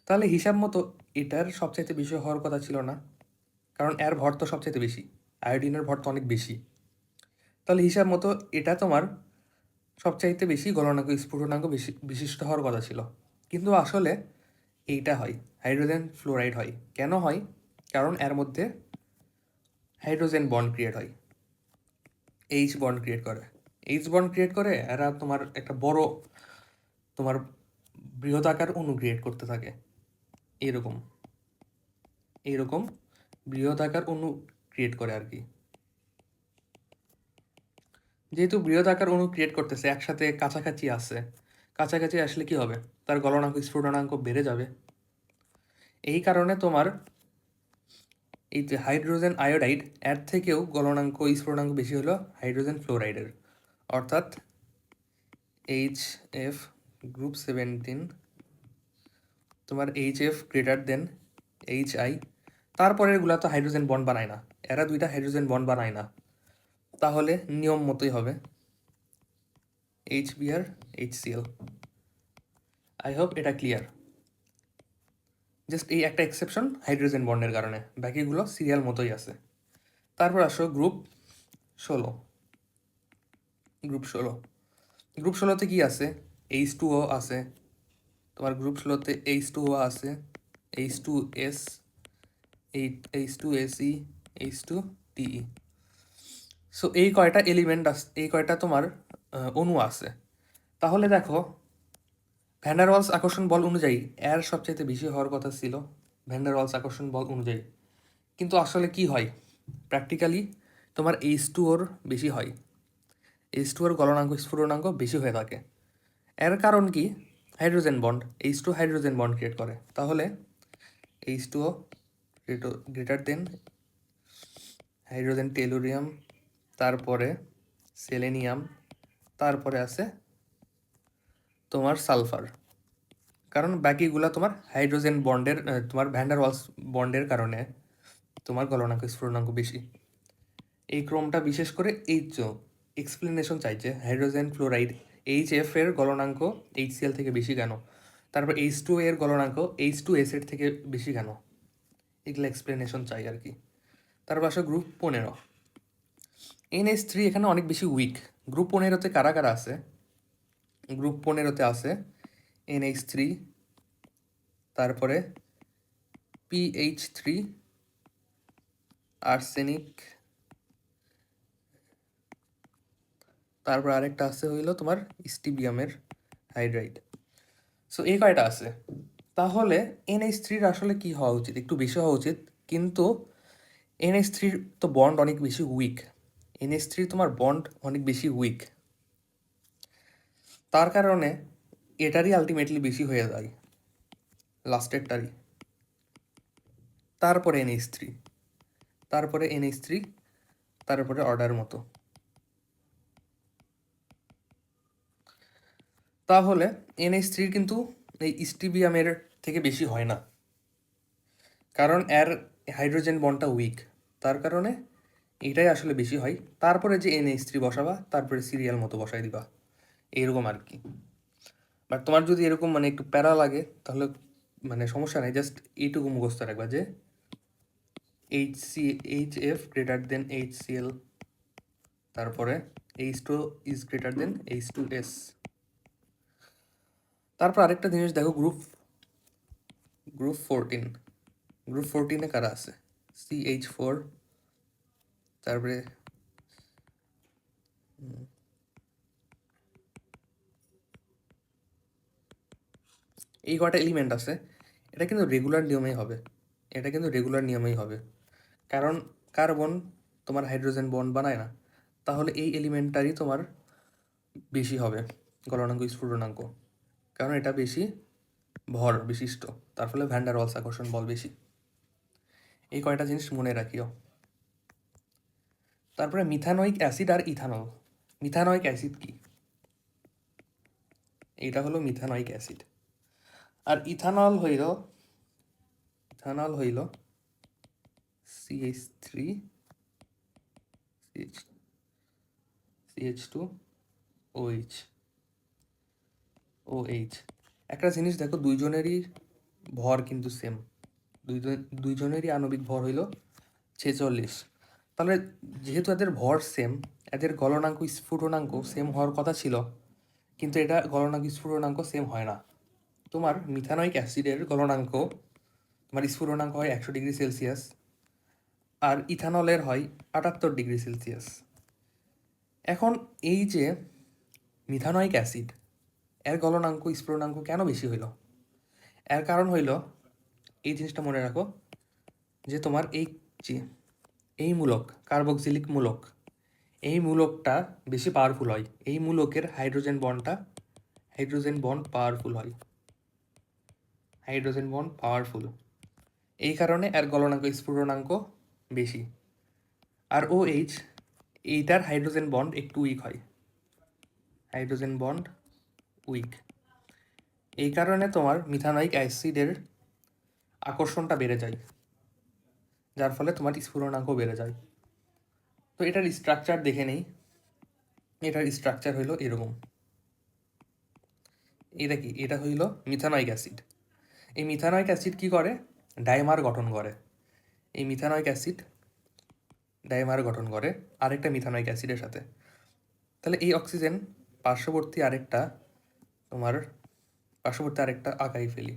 তাহলে হিসাব মতো এটার সবচাইতে বেশি হওয়ার কথা ছিল না, কারণ এর ভর তো সবচাইতে বেশি, আয়োডিনের ভর তো অনেক বেশি। তাহলে হিসাব মতো এটা তোমার সবচাইতে বেশি গলনাঙ্ক স্ফুটনাঙ্ক বেশি বিশিষ্ট হওয়ার কথা ছিল। কিন্তু আসলে এইটা হয়, হাইড্রোজেন ফ্লোরাইড হয়। কেন হয়? কারণ এর মধ্যে হাইড্রোজেন বন্ড ক্রিয়েট হয়, এইচ বন্ড ক্রিয়েট করে। এইচ বন্ড ক্রিয়েট করে এরা তোমার একটা বড় তোমার বৃহদাকার অণু ক্রিয়েট করতে থাকে, এরকম এইরকম বৃহদাকার অণু ক্রিয়েট করে আর কি। যেহেতু বৃহদাকার অণু ক্রিয়েট করতেছে, একসাথে কাছাকাছি আছে, কাছাকাছি আসলে কি হবে? তার গলনাঙ্ক স্ফুটনাঙ্ক বেড়ে যাবে। এই কারণে তোমার এই যে হাইড্রোজেন আয়োডাইড, এর থেকেও গলনাঙ্ক স্ফুটনাঙ্ক বেশি হলো হাইড্রোজেন ফ্লোরাইডের, অর্থাৎ HF গ্রুপ 17 তোমার HF গ্রেটার দেন HI। তারপরের গুলা তো হাইড্রোজেন বন্ড বানায় না, এরা দুইটা হাইড্রোজেন বন্ড বানায় না, তাহলে নিয়ম মতোই হবে HBr, HCl। আই হোপ এটা ক্লিয়ার। জাস্ট এই একটা এক্সেপশন হাইড্রোজেন বন্ডের কারণে, বাকিগুলো সিরিয়াল মতোই আছে। তারপর আসো গ্রুপ 16। গ্রুপ 16, গ্রুপ 16-তে কি আছে? H2O আছে তোমার। গ্রুপ 16-তে H2O আছে, H2S, H2Se, H2Te। সো এই কয়টা এলিমেন্ট আছে, এই কয়টা তোমার অণু আছে। তাহলে দেখো, ভ্যান্ডারওয়ালস আকর্ষণ বল অনুযায়ী এর সবচাইতে বেশি হওয়ার কথা ছিল, ভ্যান্ডারওয়ালস আকর্ষণ বল অনুযায়ী। কিন্তু আসলে কি হয় প্র্যাকটিক্যালি? তোমার H2O-র বেশি হয়, H2O-র গলনাঙ্ক স্ফুটনাঙ্ক বেশি হয়ে থাকে। এর কারণ কি? Hydrogen bond, H2 hydrogen bond create করে। তাহলে H2O greater than hydrogen tellurium, তারপরে সেলেনিয়াম, তারপরে আছে তোমার সালফার। কারণ বাকিগুলা তোমার হাইড্রোজেন বন্ডের তোমার ভ্যান্ডারওয়ালস বন্ডের কারণে তোমার গলনাঙ্ক স্ফুটনাঙ্ক বেশি। এই ক্রমটা বিশেষ করে এই যে এক্সপ্লেনেশন চাইছে হাইড্রোজেন ফ্লোরাইড HF এর গলনাঙ্ক HCl থেকে বেশি কেন, তারপর H2O এর গলনাঙ্ক H2S এর থেকে বেশি কেন, এগুলো এক্সপ্লেনেশন চাই আর কি। তারপর আসো গ্রুপ 15। NH3 এখানে অনেক বেশি উইক। গ্রুপ 15-তে কারা কারা আছে? গ্রুপ 15-তে আছে NH3, তারপরে PH3, আর্সেনিক, তারপর আরেকটা আছে হইলো তোমার স্টিবিয়ামের হাইড্রাইড। সো এই কয়টা আছে। তাহলে NH3-র আসলে কি হওয়া উচিত? একটু বেশি হওয়া উচিত, কিন্তু NH3-র তো বন্ড অনেক বেশি উইক। NH3 তোমার বন্ড অনেক বেশি উইক, তার কারণে এটারই আলটিমেটলি বেশি হয়ে যায়, লাস্টেরটারই। তারপরে NH3, তারপরে NH3, তারপরে অর্ডার মতো। তাহলে NH3 কিন্তু এই স্টিবিয়ামের থেকে বেশি হয় না, কারণ এর হাইড্রোজেন বন্ডটা উইক, তার কারণে এটাই আসলে বেশি হয়। তারপরে যে NH3 বসাবা, তারপরে সিরিয়াল মতো বসাই দিবা, এইরকম আর কি। বাট তোমার যদি এরকম মানে একটু প্যারা লাগে, তাহলে মানে সমস্যা নেই, জাস্ট এইটুকু মুখস্থ রাখবা যে HF গ্রেটার দেন HCl, তারপরে H2 is greater than H2S। তারপর আরেকটা জিনিস দেখো, গ্রুপ 14, গ্রুপ 14-এ কারা আছে? CH4, তারপরে এই কটা এলিমেন্ট আছে। এটা কিন্তু রেগুলার নিয়মেই হবে, এটা কিন্তু রেগুলার নিয়মেই হবে, কারণ কার্বন তোমার হাইড্রোজেন বন্ড বানায় না, তাহলে এই এলিমেন্টটারই তোমার বেশি হবে গলনাঙ্ক স্ফুটনাঙ্ক, কারণ এটা বেশি ভর বিশিষ্ট, তার ফলে ভ্যান ডার ওয়ালস আকর্ষণ বল বেশি। এই কয়টা জিনিস মনে রাখিও। তারপরে মিথানোয়িক অ্যাসিড আর ইথানল। মিথানোয়িক অ্যাসিড কি? এটা হলো মিথানোয়িক অ্যাসিড। আর ইথানল হইল CH3 CH2 OH। একটা জিনিস দেখো, দুইজনেরই ভর কিন্তু সেম, দুইজনেরই আণবিক ভর হইল 46। তাহলে যেহেতু এদের ভর সেম, এদের গলনাঙ্ক স্ফুটনাঙ্ক সেম হওয়ার কথা ছিল, কিন্তু এটা গলনাঙ্ক স্ফুটনাঙ্ক সেম হয় না। তোমার মিথানোয়িক অ্যাসিডের গলনাঙ্ক, তোমার স্ফুটনাঙ্ক হয় 100°C, আর ইথানলের হয় 78°C। এখন এই যে মিথানোয়িক অ্যাসিড, এর গলনাঙ্ক স্ফুটনাঙ্ক কেন বেশি হইল? এর কারণ হইল, এই জিনিসটা মনে রাখো, যে তোমার এই মূলক, কার্বক্সিলিক মূলক, এই মূলকটা বেশি পাওয়ারফুল হয়, এই মূলকের হাইড্রোজেন বন্ড পাওয়ারফুল, এই কারণে এর গলনাঙ্ক স্ফুটনাঙ্ক বেশি। আর OH, এইটার হাইড্রোজেন বন্ড একটু উইক, এই কারণে তোমার মিথানোয়িক অ্যাসিডের আকর্ষণটা বেড়ে যায়, যার ফলে তোমার স্ফুটনাঙ্ক বেড়ে যায়। তো এটার স্ট্রাকচার দেখে নেই। এটার স্ট্রাকচার হইল এরকম। এটা কি? এটা হইল মিথানোয়িক অ্যাসিড। এই মিথানোয়িক অ্যাসিড কি করে? ডাইমার গঠন করে। এই মিথানোয়িক অ্যাসিড ডাইমার গঠন করে আরেকটা মিথানোয়িক অ্যাসিডের সাথে। তাহলে এই অক্সিজেন পার্শ্ববর্তী আরেকটা আঁকাই ফেলি।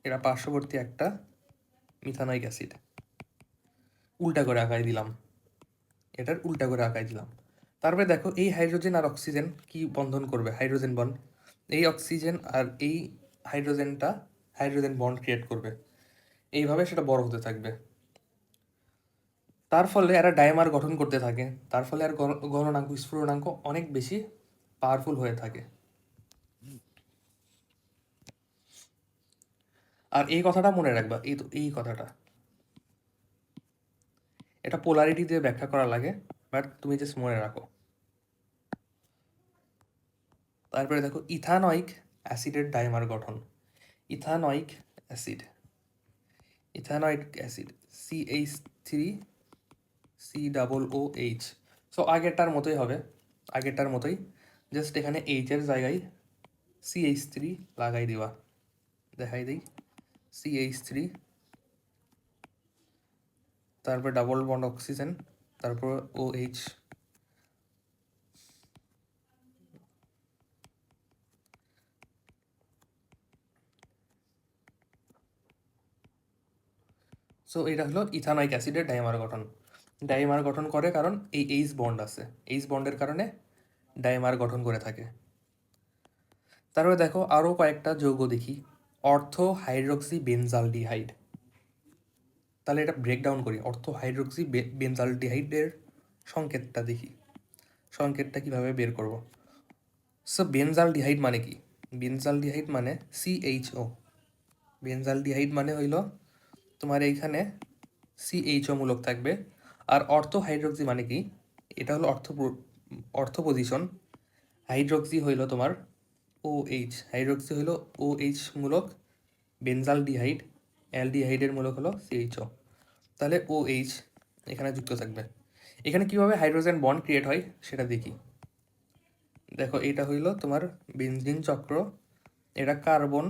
এটা পার্শ্ববর্তী একটা মিথানোয়িক অ্যাসিড, উল্টা করে আঁকাই দিলাম, এটার উল্টা করে আঁকাই দিলাম। তারপরে দেখো, এই হাইড্রোজেন আর অক্সিজেন কি বন্ধন করবে? Hydrogen bond. এই অক্সিজেন আর এই হাইড্রোজেনটা হাইড্রোজেন বন্ড ক্রিয়েট করবে, এইভাবে সেটা বড় হতে থাকবে। তার ফলে এরা ডাইমার গঠন করতে থাকে, তার ফলে আর গলনাঙ্ক স্ফুটনাঙ্ক অনেক বেশি পাওয়ারফুল হয়ে থাকে। আর এই কথাটা মনে রাখবা, এই কথাটা, এটা পোলারিটি দিয়ে ব্যাখ্যা করা লাগে, বাট তুমি জাস্ট মনে রাখো। তারপরে দেখো, ইথানোয়িক অ্যাসিডের ডাইমার গঠন। Ethanoic acid CH3COOH। সো আগেরটার মতোই, জাস্ট এখানে এইচের জায়গায় CH3 লাগাই দিবা। দেখাই দিই, CH3, তারপর ডাবল বন্ড অক্সিজেন, তারপর OH। সো এটা হলো ইথানোয়িক অ্যাসিডের ডাইমার গঠন করে, কারণ এই এইচ বন্ড আছে, এইচ বন্ডের কারণে ডাইমার গঠন করে থাকে। তারপরে দেখো আরও কয়েকটা যৌগ দেখি। অর্থ হাইড্রক্সি বেনজালডিহাইড। তাহলে এটা ব্রেকডাউন করি। অর্থ হাইড্রক্সি বেনজালডিহাইডের সংকেতটা দেখি, সংকেতটা কিভাবে বের করব। সো বেনজালডিহাইড মানে কি? বেনজালডিহাইড মানে CHO। বেনজালডিহাইড মানে হইল তোমার এইখানে CHO মূলক থাকবে। আর অর্থ হাইড্রক্সি মানে কি? এটা হলো অর্থ পজিশন। হাইড্রক্সি হইল তোমার OH, হাইড্রক্সি হইল OH মূলক বেনজালডিহাইড, অ্যালডিহাইডের মূলক হলো CHO। তাহলে OH এখানে যুক্ত থাকবে। এখানে কিভাবে হাইড্রোজেন বন্ড ক্রিয়েট হয় সেটা দেখি। দেখো, এটা হইল তোমার বেনজিন চক্র, এটা কার্বন,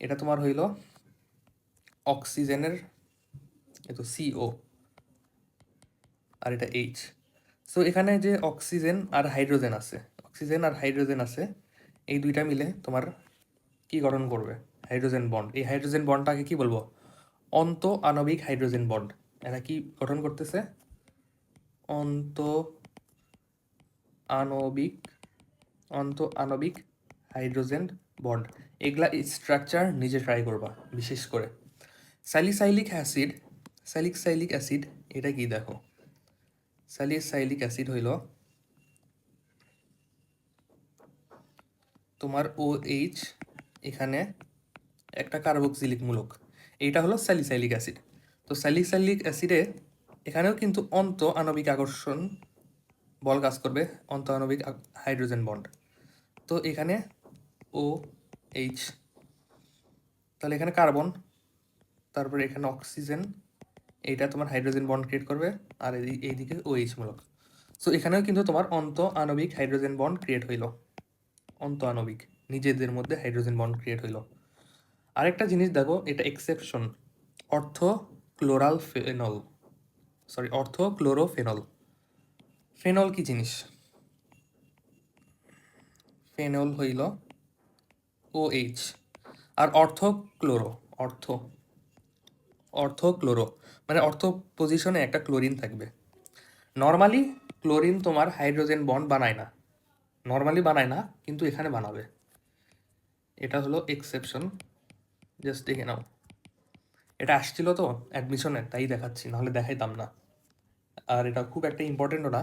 এটা তোমার হইল অক্সিজেনের CO, আর এটা H। সো এখানে যে অক্সিজেন আর হাইড্রোজেন আছে, অক্সিজেন আর হাইড্রোজেন আছে, এই দুইটা মিলে তোমার কি গঠন করবে? Hydrogen bond. এই হাইড্রোজেন বন্ডটাকে কি বলবো? অন্ত আণবিক হাইড্রোজেন বন্ড। এরা কি গঠন করতেছে? অন্ত আণবিক হাইড্রোজেন বন্ড। এগুলা স্ট্রাকচার নিজে ট্রাই করবা, বিশেষ করে স্যালিসাইলিক অ্যাসিড। এটা কি দেখো, স্যালিসাইলিক অ্যাসিড হইল তোমার OH, এখানে একটা কার্বক্সিলিক মূলক, এইটা হলো স্যালিসাইলিক অ্যাসিড। তো স্যালিসাইলিক অ্যাসিডে এখানেও কিন্তু অন্ত আণবিক আকর্ষণ বল কাজ করবে, অন্ত আণবিক হাইড্রোজেন বন্ড। তো এখানে OH, তাহলে এখানে কার্বন, তারপরে এখানে অক্সিজেন, এইটা তোমার হাইড্রোজেন বন্ড ক্রিয়েট করবে, আর এইদিকে OH মূলক। সো এখানেও কিন্তু তোমার অন্ত আণবিক হাইড্রোজেন বন্ড ক্রিয়েট হইল, অন্ত আণবিক নিজেদের মধ্যে হাইড্রোজেন বন্ড ক্রিয়েট হইল। আরেকটা জিনিস দেখো, এটা এক্সেপশন, অর্থোক্লোরোফেনল। ফেনল কি জিনিস? ফেনল হইল OH, আর অর্থোক্লোরো মানে অর্থ পজিশনে একটা ক্লোরিন থাকবে। নর্মালি ক্লোরিন তোমার হাইড্রোজেন বন্ড বানায় না, কিন্তু এখানে বানাবে। এটা হলো এক্সেপশন, জাস্ট দেখে নাও। এটা আসছিল তো অ্যাডমিশনে, তাই দেখাচ্ছি, নাহলে দেখাইতাম না। আর এটা খুব একটা ইম্পর্টেন্টও না,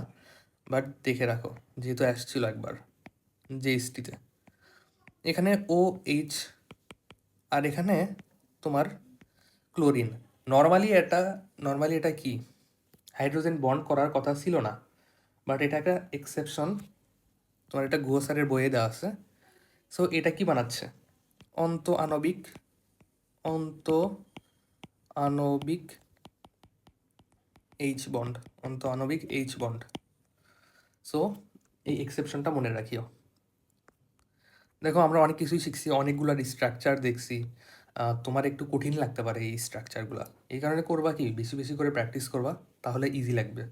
বাট দেখে রাখো, যেহেতু আসছিল একবার জিএসটিতে। এখানে OH, আর এখানে তোমার ক্লোরিন। নর্মালি এটা কি হাইড্রোজেন বন্ড করার কথা ছিল না, বাট এটা একটা এক্সেপশন, তোমার এটা গুহ স্যারের বইয়ে দেওয়া আছে। সো এটা কি বানাচ্ছে? অন্ত আণবিক H বন্ড। সো এই এক্সেপশনটা মনে রাখিও। দেখো, আমরা অনেক কিছুই শিখছি, অনেকগুলো স্ট্রাকচার দেখছি, তোমার একটু কঠিন লাগতে পারে এই স্ট্রাকচারগুলো। এই কারণে করবা কি, বেশি বেশি করে প্র্যাকটিস করবা, তাহলে ইজি লাগবে।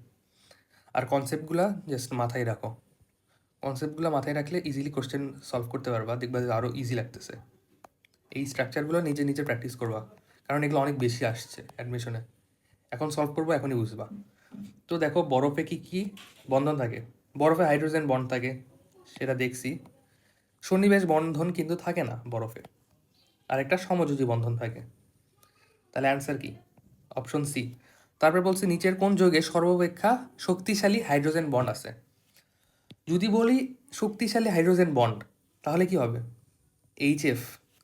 আর কনসেপ্টগুলো জাস্ট মাথায় রাখো, কনসেপ্টগুলো মাথায় রাখলে ইজিলি কোশ্চেন সলভ করতে পারবা, দেখবা যে আরও ইজি লাগতেছে। এই স্ট্রাকচারগুলো নিজে নিজে প্র্যাকটিস করবা, কারণ এগুলো অনেক বেশি আসছে অ্যাডমিশনে। এখন সলভ করবো, এখনই বুঝবা। তো দেখো, বরফে কি কি বন্ধন থাকে? বরফে হাইড্রোজেন বন্ড থাকে, সেটা দেখছি। সন্নিবেশ বন্ধন কিন্তু থাকে না বরফে, আর একটা সমযোজী বন্ধন থাকে। তাহলে অ্যান্সার কি? Option C. তারপরে বলছে নিচের কোন যৌগে সর্বাপেক্ষা শক্তিশালী হাইড্রোজেন বন্ড আছে? যদি বলি শক্তিশালী হাইড্রোজেন বন্ড, তাহলে কি হবে? HF,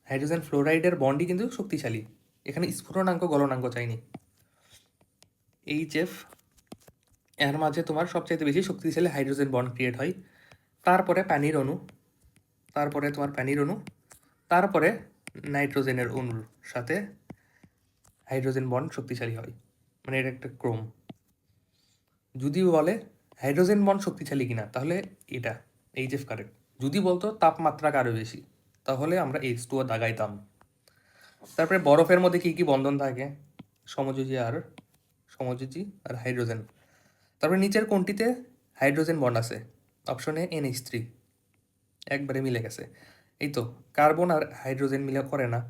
হাইড্রোজেন ফ্লোরাইডের বন্ডই কিন্তু শক্তিশালী, এখানে স্ফুটনাঙ্ক গলনাঙ্ক চাইনি। HF, এর মাঝে তোমার সবচাইতে বেশি শক্তিশালী হাইড্রোজেন বন্ড ক্রিয়েট হয়। তারপরে পানির অণু, তারপরে নাইট্রোজেনের অণুর সাথে হাইড্রোজেন বন্ড শক্তিশালী হয়, মানে এটা একটা ক্রম। যদি বলে হাইড্রোজেন বন্ড শক্তিশালী কিনা, তাহলে এটা HF কারেক্ট। যদি বলতো তাপমাত্রা কারো বেশি, তাহলে আমরা H2O দাগাইতাম। তারপরে বরফের মধ্যে কি কি বন্ধন থাকে? সমযোজী আর হাইড্রোজেন। তারপরে নিচের কোনটিতে হাইড্রোজেন বন্ড আছে? অপশনে NH3, একবারে মিলে গেছে। এই তো, কার্বন আর হাইড্রোজেন মিলে করে না,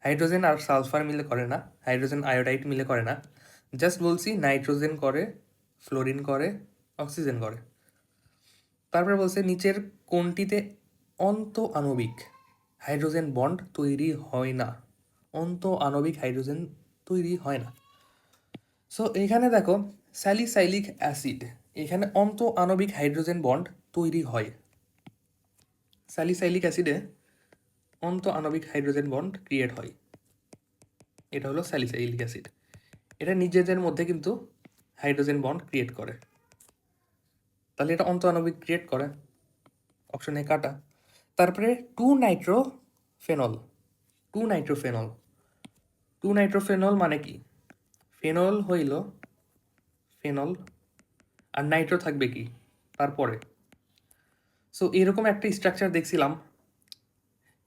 হাইড্রোজেন আর সালফার মিলে করে না, হাইড্রোজেন আয়োডাইড মিলে করে না। জাস্ট বলছি নাইট্রোজেন করে, ফ্লোরিন করে, অক্সিজেন করে। তারপরে বলছে নিচের কোনটিতে অন্ত আণবিক হাইড্রোজেন বন্ড তৈরি হয় না? অন্ত আণবিক হাইড্রোজেন তৈরি হয় না। সো এখানে দেখো, স্যালিসাইলিক অ্যাসিড, এখানে অন্ত আণবিক হাইড্রোজেন বন্ড তৈরি হয়। স্যালিসাইলিক অ্যাসিডে অন্ত আণবিক হাইড্রোজেন বন্ড ক্রিয়েট হয়, এটা হলো স্যালিসাইলিক অ্যাসিড। এটা নিজেদের মধ্যে কিন্তু হাইড্রোজেন বন্ড ক্রিয়েট করে, তাহলে এটা অন্ত আণবিক ক্রিয়েট করে, অপশনে কাটা। তারপরে টু নাইট্রোফেনল মানে কি? ফেনল হইল ফেনল, আর নাইট্রো থাকবে কি তারপরে। সো এরকম একটা স্ট্রাকচার দেখছিলাম,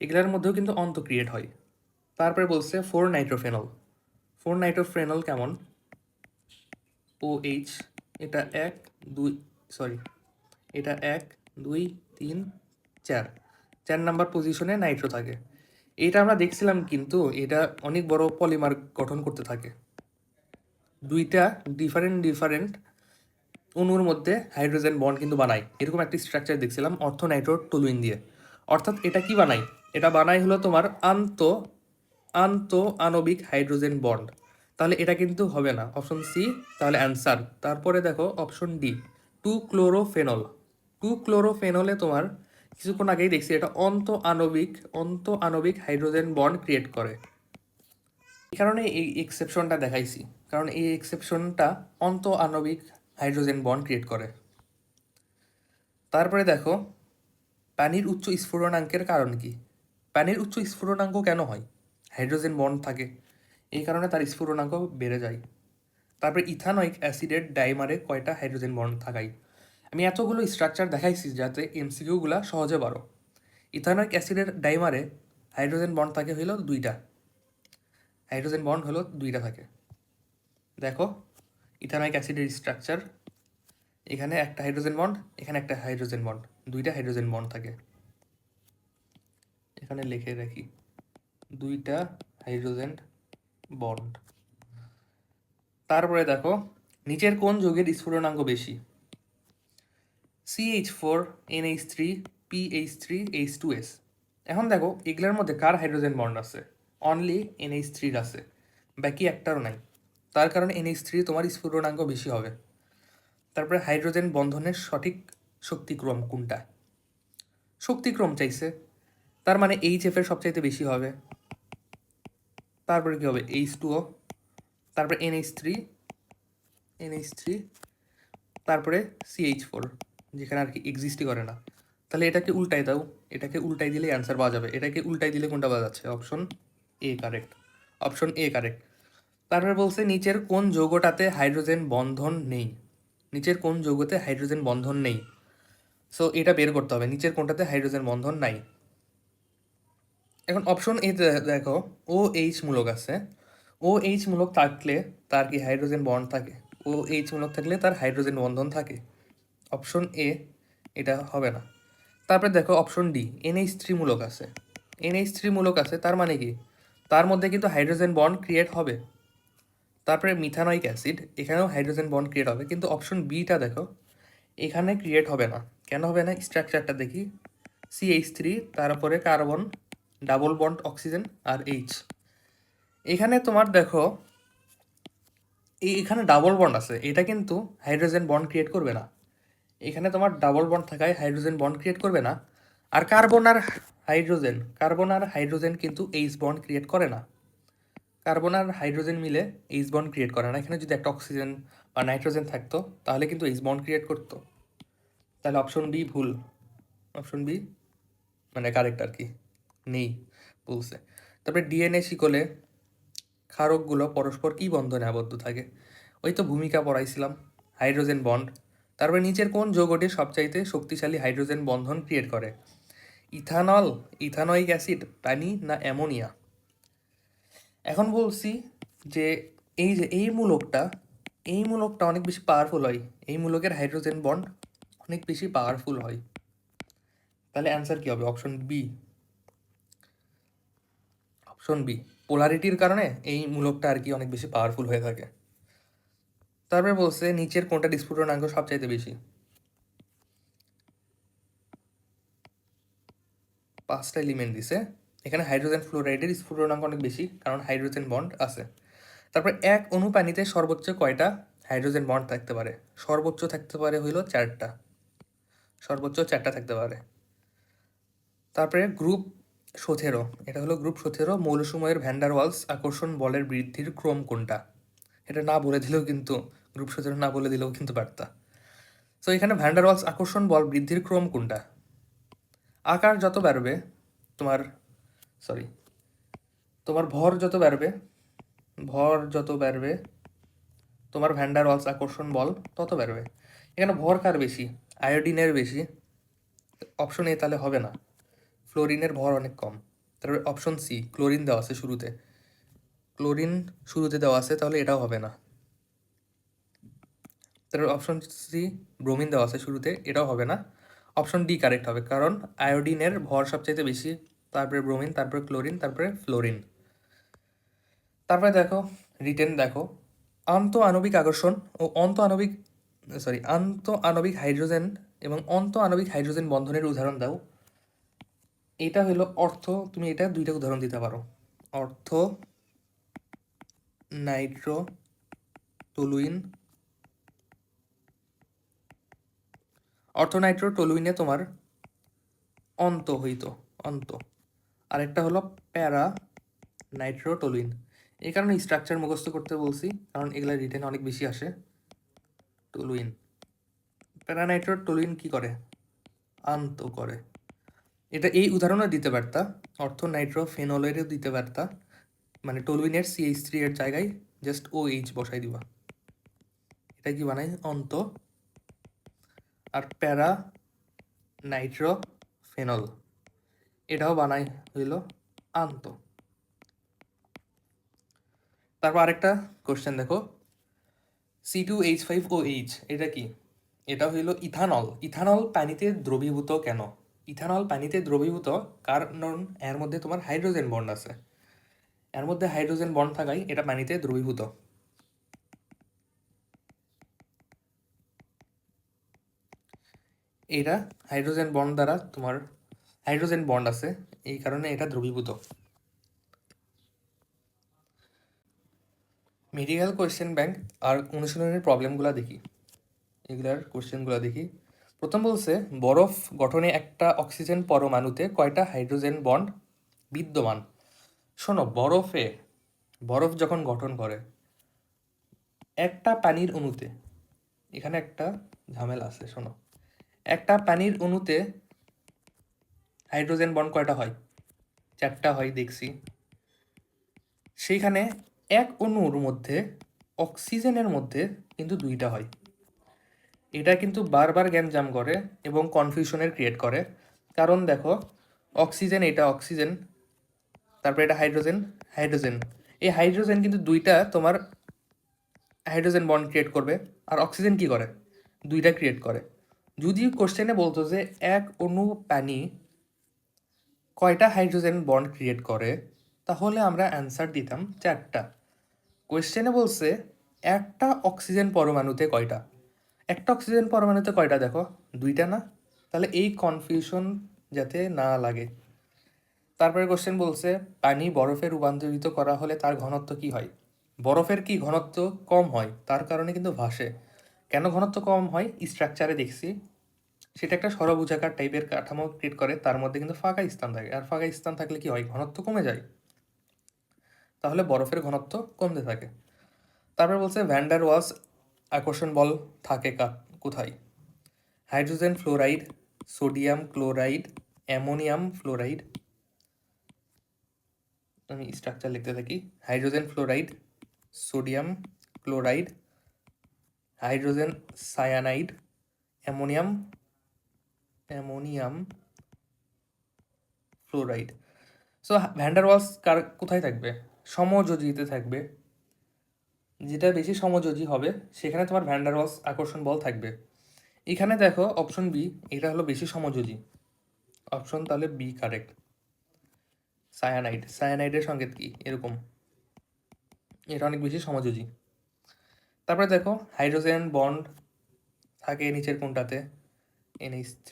এগুলোর মধ্যেও কিন্তু অন্ত ক্রিয়েট হয়। তারপরে বলছে 4 নাইট্রোফেনল কেমন? OH, এটা 1 2, সরি, এটা 1 2 3 4 4 নাম্বার পজিশনে নাইট্রো থাকে। এটা আমরা দেখছিলাম, কিন্তু এটা অনেক বড় পলিমার গঠন করতে থাকে। দুইটা ডিফারেন্ট অণুর মধ্যে হাইড্রোজেন বন্ড কিন্তু বানায়, এরকম একটা স্ট্রাকচার দেখছিলাম অর্থোনাইট্রো টলুইন দিয়ে। অর্থাৎ এটা কি বানায়? এটা বানায় হলো তোমার আন্ত আণবিক হাইড্রোজেন বন্ড। তাহলে এটা কিন্তু হবে না, অপশন সি তাহলে অ্যান্সার। তারপরে দেখো অপশন ডি, 2 ক্লোরোফেনল। 2 ক্লোরোফেনলে তোমার কিছুক্ষণ আগেই দেখছি এটা অন্ত আণবিক হাইড্রোজেন বন্ড ক্রিয়েট করে। এই কারণে এই এক্সেপশনটা দেখাইছি, কারণ এই এক্সেপশনটা অন্ত আণবিক হাইড্রোজেন বন্ড ক্রিয়েট করে। তারপরে দেখো পানির উচ্চ স্ফুটনাঙ্কের কারণ কি? পানির উচ্চ স্ফুটনাঙ্ক কেন হয়? হাইড্রোজেন বন্ড থাকে, এই কারণে তার স্ফুটনাঙ্ক বেড়ে যায়। তারপরে ইথানোয়িক অ্যাসিডের ডাইমারে কয়টা হাইড্রোজেন বন্ড থাকায়? আমি এতগুলো স্ট্রাকচার দেখাইছি যাতে এমসিকিউগুলা সহজে পারো। ইথানোয়িক অ্যাসিডের ডাইমারে হাইড্রোজেন বন্ড থাকে হইল 2টা। হাইড্রোজেন বন্ড হলো 2টা থাকে। দেখো ইথানোয়িক অ্যাসিডের স্ট্রাকচার, এখানে একটা হাইড্রোজেন বন্ড, এখানে একটা হাইড্রোজেন বন্ড, 2টা হাইড্রোজেন বন্ড থাকে। এখানে লিখে রাখি 2টা হাইড্রোজেন বন্ড। তারপরে দেখো নিচের কোন যৌগের স্ফুটনাঙ্ক বেশি? CH4, NH3, PH3, H2S। এখন দেখো এগুলোর মধ্যে কার হাইড্রোজেন বন্ড আছে? অনলি NH3 আছে, বাকি একটারও নাই। তার কারণে NH3 তোমার স্ফুটনাঙ্ক বেশি হবে। তারপরে হাইড্রোজেন বন্ধনের সঠিক শক্তিক্রম কোনটা? শক্তিক্রম চাইছে, তার মানে HF এর সবচাইতে বেশি হবে। তারপরে কি হবে? H2O, তারপরে NH3, তারপরে CH4, যেখানে আর কি এক্সিস্টই করে না। তাহলে এটাকে উল্টাই দাও, এটাকে উল্টাই দিলে অ্যান্সার পাওয়া যাবে। এটাকে উল্টাই দিলে কোনটা পাওয়া যাচ্ছে? Option A correct. Option A correct. তারপরে বলছে নিচের কোন যৌগটাতে হাইড্রোজেন বন্ধন নেই? নিচের কোন যৌগতে হাইড্রোজেন বন্ধন নেই? সো এটা বের করতে হবে নিচের কোনটাতে হাইড্রোজেন বন্ধন নাই। এখন অপশন এ দেখো OH মূলক আছে। OH মূলক থাকলে তার কি হাইড্রোজেন বন্ড থাকে? OH মূলক থাকলে তার হাইড্রোজেন বন্ধন থাকে। অপশন এ এটা হবে না। তারপরে দেখো অপশন ডি, NH3 মূলক আছে। NH3 মূলক আছে তার মানে কি? তার মধ্যে কিন্তু হাইড্রোজেন বন্ড ক্রিয়েট হবে। তারপরে মিথানোয়িক অ্যাসিড, এখানেও হাইড্রোজেন বন্ড ক্রিয়েট হবে, কিন্তু অপশন বিটা দেখো এখানে ক্রিয়েট হবে না। কেন হবে না? স্ট্রাকচারটা দেখি, CH3, তারপরে কার্বন, ডাবল বন্ড অক্সিজেন আর H। এখানে তোমার দেখো এখানে ডাবল বন্ড আছে, এটা কিন্তু হাইড্রোজেন বন্ড ক্রিয়েট করবে না। এখানে তোমার ডাবল বন্ড থাকায় হাইড্রোজেন বন্ড ক্রিয়েট করবে না। আর কার্বন আর হাইড্রোজেন কিন্তু এইচ বন্ড ক্রিয়েট করে না। কার্বন আর হাইড্রোজেন মিলে এইচ বন্ড ক্রিয়েট করে না। এখানে যদি একটা অক্সিজেন বা নাইট্রোজেন থাকতো তাহলে কিন্তু এইচ বন্ড ক্রিয়েট করতো। তাহলে অপশন বি ভুল। অপশন বি মানে কারেক্ট আর কি, নেই বলছে। তারপরে ডিএনএ শিকলে ক্ষারকগুলো পরস্পর কি বন্ধনে আবদ্ধ থাকে? ওই তো ভূমিকা পড়াইছিলাম, হাইড্রোজেন বন্ড। তারপরে নিচের কোন যৌগটি সবচাইতে শক্তিশালী হাইড্রোজেন বন্ধন ক্রিয়েট করে? ইথানল, ইথানোয়িক অ্যাসিড, পানি না অ্যামোনিয়া? এখন বলছি যে এই মূলকটা অনেক বেশি পাওয়ারফুল হয়। এই মূলকের হাইড্রোজেন বন্ড অনেক বেশি পাওয়ারফুল হয়। তাহলে অ্যান্সার কি হবে? Option B. অপশন বি, পোলারিটির কারণে এই মূলকটা আর কি অনেক বেশি পাওয়ারফুল হয়ে থাকে। তারপরে বলছে নিচের কোনটা স্ফুটনাঙ্ক সবচাইতে বেশি? 5টা এলিমেন্ট দিছে, এখানে হাইড্রোজেন ফ্লোরাইডের স্ফুটনাঙ্ক অনেক বেশি, কারণ হাইড্রোজেন বন্ড আছে। তারপরে এক অণু পানিতে সর্বোচ্চ কয়টা হাইড্রোজেন বন্ড থাকতে পারে? সর্বোচ্চ থাকতে পারে হইল 4টা, সর্বোচ্চ 4টা থাকতে পারে। তারপরে গ্রুপ 17, এটা হলো গ্রুপ 17 মৌলসমূহের ভ্যান্ডার ওয়ালস আকর্ষণ বলের বৃদ্ধির ক্রম কোনটা? এটা না বলে দিলেও কিন্তু, গ্রুপ 17 না বলে দিলেও কিন্তু পারতা। তো এখানে ভ্যান্ডার ওয়ালস আকর্ষণ বল বৃদ্ধির ক্রম কোনটা? আকার যত বাড়বে তোমার, সরি, তোমার ভর যত বাড়বে তোমার ভ্যান্ডার ওয়ালস আকর্ষণ বল তত বাড়বে। এখানে ভর কার বেশি? আয়োডিনের বেশি। অপশন এ তাহলে হবে না, ফ্লোরিনের ভর অনেক কম। তারপরে অপশন সি, ক্লোরিন দেওয়া আছে শুরুতে, ক্লোরিন শুরুতে দেওয়া আছে, তাহলে এটাও হবে না। তারপরে অপশন সি, ব্রোমিন দেওয়া আছে শুরুতে, এটাও হবে না। অপশন ডি কারেক্ট হবে, কারণ আয়োডিনের ভর সবচাইতে বেশি, তারপরে ব্রোমিন, তারপরে ক্লোরিন, তারপরে ফ্লোরিন। তারপরে দেখো রিটেন দেখো, আন্তঃআণবিক আকর্ষণ ও আন্তঃআণবিক হাইড্রোজেন এবং আণবিক হাইড্রোজেন বন্ধনের উদাহরণ দাও। এটা হলো তুমি এটা দুইটা উদাহরণ দিতে পারো, অর্থ নাইট্রোটলুইন। নাইট্রোটলুইনে তোমার অন্ত, আরেকটা হলো প্যারা নাইট্রোটলুইন। এই কারণে স্ট্রাকচার মুখস্থ করতে বলছি, কারণ এগুলা রিটেন অনেক বেশি আসে। টলুইন, প্যারানাইট্রোটলুইন কি করে? আন্ত করে। এটা এই উদাহরণও দিতে পারতা, নাইট্রোফেনলেরও দিতে পারতা, মানে টলুইনের CH3 এর জায়গায় জাস্ট OH বসাই দিবা, এটা কি বানাই? অন্ত। আর প্যারা নাইট্রোফেনল এটাও বানাই হইল আন্ত। তারপর আরেকটা কোশ্চেন দেখো, C2H5OH এটা কি? এটা হইল ইথানল। ইথানল পানিতে দ্রবীভূত কেন? ইথানল পানিতে দ্রবীভূত কারণ এর মধ্যে তোমার হাইড্রোজেন বন্ড আছে, এর মধ্যে হাইড্রোজেন বন্ড থাকায় এটা পানিতে দ্রবীভূত। এটা হাইড্রোজেন বন্ড দ্বারা তোমার হাইড্রোজেন বন্ড আছে, এই কারণে এটা দ্রবীভূত। মেডিকেল কোয়েশ্চেন ব্যাংক আর অনুশীলনের প্রবলেমগুলো দেখি, এগুলার কোয়েশ্চেনগুলো দেখি। প্রথম বলছে, বরফ গঠনে একটা অক্সিজেন পরমাণুতে কয়টা হাইড্রোজেন বন্ড বিদ্যমান? শোনো, বরফ যখন গঠন করে একটা পানির অণুতে, এখানে একটা ঝামেলা আছে, শোনো, একটা পানির অণুতে হাইড্রোজেন বন্ড কয়টা হয়? 4টা হয় দেখছি। সেইখানে এক অণুর মধ্যে অক্সিজেনের মধ্যে কিন্তু 2টা হয়। এটা কিন্তু বারবার গ্যাঞ্জাম করে এবং কনফিউশনের ক্রিয়েট করে, কারণ দেখো এটা অক্সিজেন, তারপরে এটা হাইড্রোজেন। এই হাইড্রোজেন কিন্তু 2টা তোমার হাইড্রোজেন বন্ড ক্রিয়েট করবে, আর অক্সিজেন কি করে? 2টা ক্রিয়েট করে। যদি কোশ্চেনে বলতো যে এক অণু পানি কয়টা হাইড্রোজেন বন্ড ক্রিয়েট করে, তাহলে আমরা অ্যান্সার দিতাম 4টা। কোয়েশ্চেনে বলছে একটা অক্সিজেন পরমাণুতে কয়টা? একটা অক্সিজেন পরমাণুতে কয়টা দেখো? 2টা না? তাহলে এই কনফিউশন যাতে না লাগে। তারপরে কোশ্চেন বলছে, পানি বরফে রূপান্তরিত করা হলে তার ঘনত্ব কি হয়? বরফের কি ঘনত্ব কম হয়, তার কারণে কিন্তু ভাসে। কেন ঘনত্ব কম হয়? স্ট্রাকচারে দেখছি, সেটা একটা ষড়ভুজাকার টাইপের কাঠামো ক্রিয়েট করে, তার মধ্যে কিন্তু ফাঁকা স্থান থাকে, আর ফাঁকা স্থান থাকলে কি হয়? ঘনত্ব কমে যায়, তাহলে বরফের ঘনত্ব কমতে থাকে। তারপরে বলছে, ভ্যান্ডার ওয়ালস আকর্ষণ বল থাকে কোথায়? Hydrogen fluoride, sodium chloride, ammonium fluoride. আমি স্ট্রাকচার লিখতে থাকি, hydrogen fluoride, sodium chloride, hydrogen cyanide, ammonium fluoride. So van der Waals কোথায় থাকবে? সমযোজিতে থাকবে, যেটা বেশি সমযোজী হবে সেখানে তোমার ভ্যান্ডার ওয়ালস আকর্ষণ বল থাকবে। এখানে দেখো অপশন বি, এটা হলো বেশি সমযোজী, অপশন তাহলে বি কারেক্ট। সায়ানাইডের সংকেত কি? এরকম, এটা অনেক বেশি সমযোজী। তারপরে দেখো হাইড্রোজেন বন্ড থাকে নিচের কোনটাতে? NH3।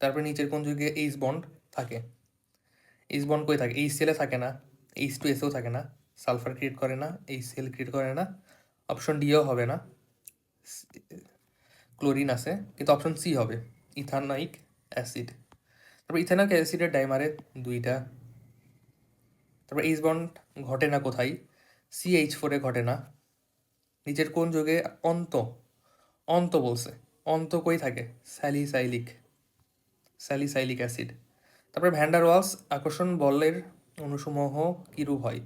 তারপরে নিচের কোন যুগে এইচ বন্ড থাকে? এইচ বন্ড কই থাকে? HCl থাকে না, H2SO থাকে না, সালফার ক্রিয়েট করে না, HCl ক্রিয়েট করে না, অপশন ডিও হবে না, ক্লোরিন আছে, কিন্তু অপশন সি হবে, ইথানোয়িক অ্যাসিড। তারপর ইথানোয়িক অ্যাসিডের ডাইমারে 2টা। তারপর এইচ বন্ড ঘটে না কোথায়? CH4 ঘটে না। নিচের কোন যুগে অন্ত বলছে, অন্ত কই থাকে? Salicylic acid. তারপরে ভ্যান্ডার ওয়ালস আকর্ষণ বলের অনুসমূহ কিরূপ হয়?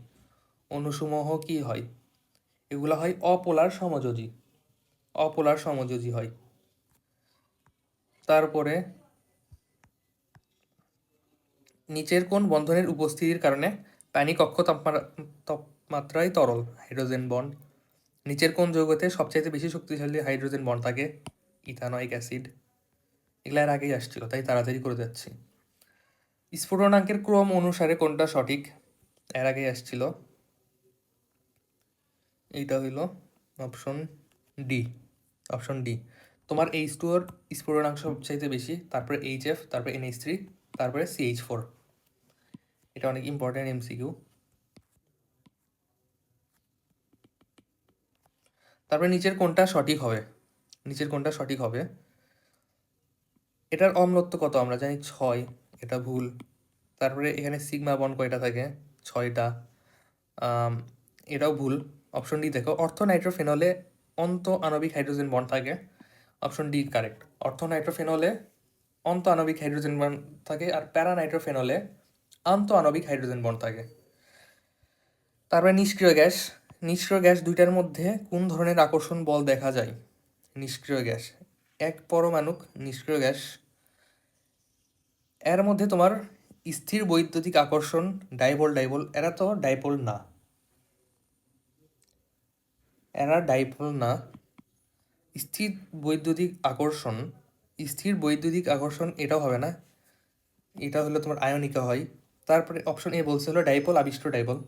অনুসমূহ কি হয়? এগুলো হয় অপোলার সমযোজী হয়। তারপরে নিচের কোন বন্ধনের উপস্থিতির কারণে পানি কক্ষ তাপমাত্রায় তরল? Hydrogen bond. নিচের কোন যৌগতে সবচাইতে বেশি শক্তিশালী হাইড্রোজেন বন্ড থাকে? Ethanoic acid. এগুলো এর আগেই আসছিল, তাই তাড়াতাড়ি করে যাচ্ছি। স্ফুটনাঙ্কের ক্রম অনুসারে কোনটা সঠিক? এর আগেই আসছিল, এইটা হইল অপশন ডি। Option D. তোমার H2 এর স্ফুটনাঙ্ক সবচাইতে বেশি, তারপরে HF, তারপরে NH3, তারপরে CH4। এটা অনেক ইম্পর্টেন্ট MCQ। তারপরে নিচের কোনটা সঠিক হবে? নিচের কোনটা সঠিক হবে? এটার অম্লত্ব কত আমরা জানি 6, এটা ভুল। তারপরে এখানে সিগমা বন্ড কয়টা থাকে? 6টা। এটাও ভুল। অপশন ডি দেখো, অর্থোনাইট্রোফেনলে অন্ত আণবিক হাইড্রোজেন বন্ড থাকে। Option D correct. অর্থোনাইট্রোফেনলে অন্ত আণবিক হাইড্রোজেন বন্ড থাকে, আর প্যারানাইট্রোফেনলে আন্ত আণবিক হাইড্রোজেন বন্ড থাকে। তারপরে নিষ্ক্রিয় গ্যাস। নিষ্ক্রিয় গ্যাস দুইটার মধ্যে কোন ধরনের আকর্ষণ বল দেখা যায়? নিষ্ক্রিয় গ্যাস, এক পরমাণুক নিষ্ক্রিয় গ্যাস, এর মধ্যে তোমার স্থির বৈদ্যুতিক আকর্ষণ, ডাইপোল ডাইপোল, এরা তো ডাইপোল না, এরা ডাইপোল না। স্থির বৈদ্যুতিক আকর্ষণ, স্থির বৈদ্যুতিক আকর্ষণ এটাও হবে না, এটা হলো তোমার আয়নিকা হয়। তারপরে অপশন এ বলছে হলো ডাইপোল, আবিষ্ট ডাইপোল,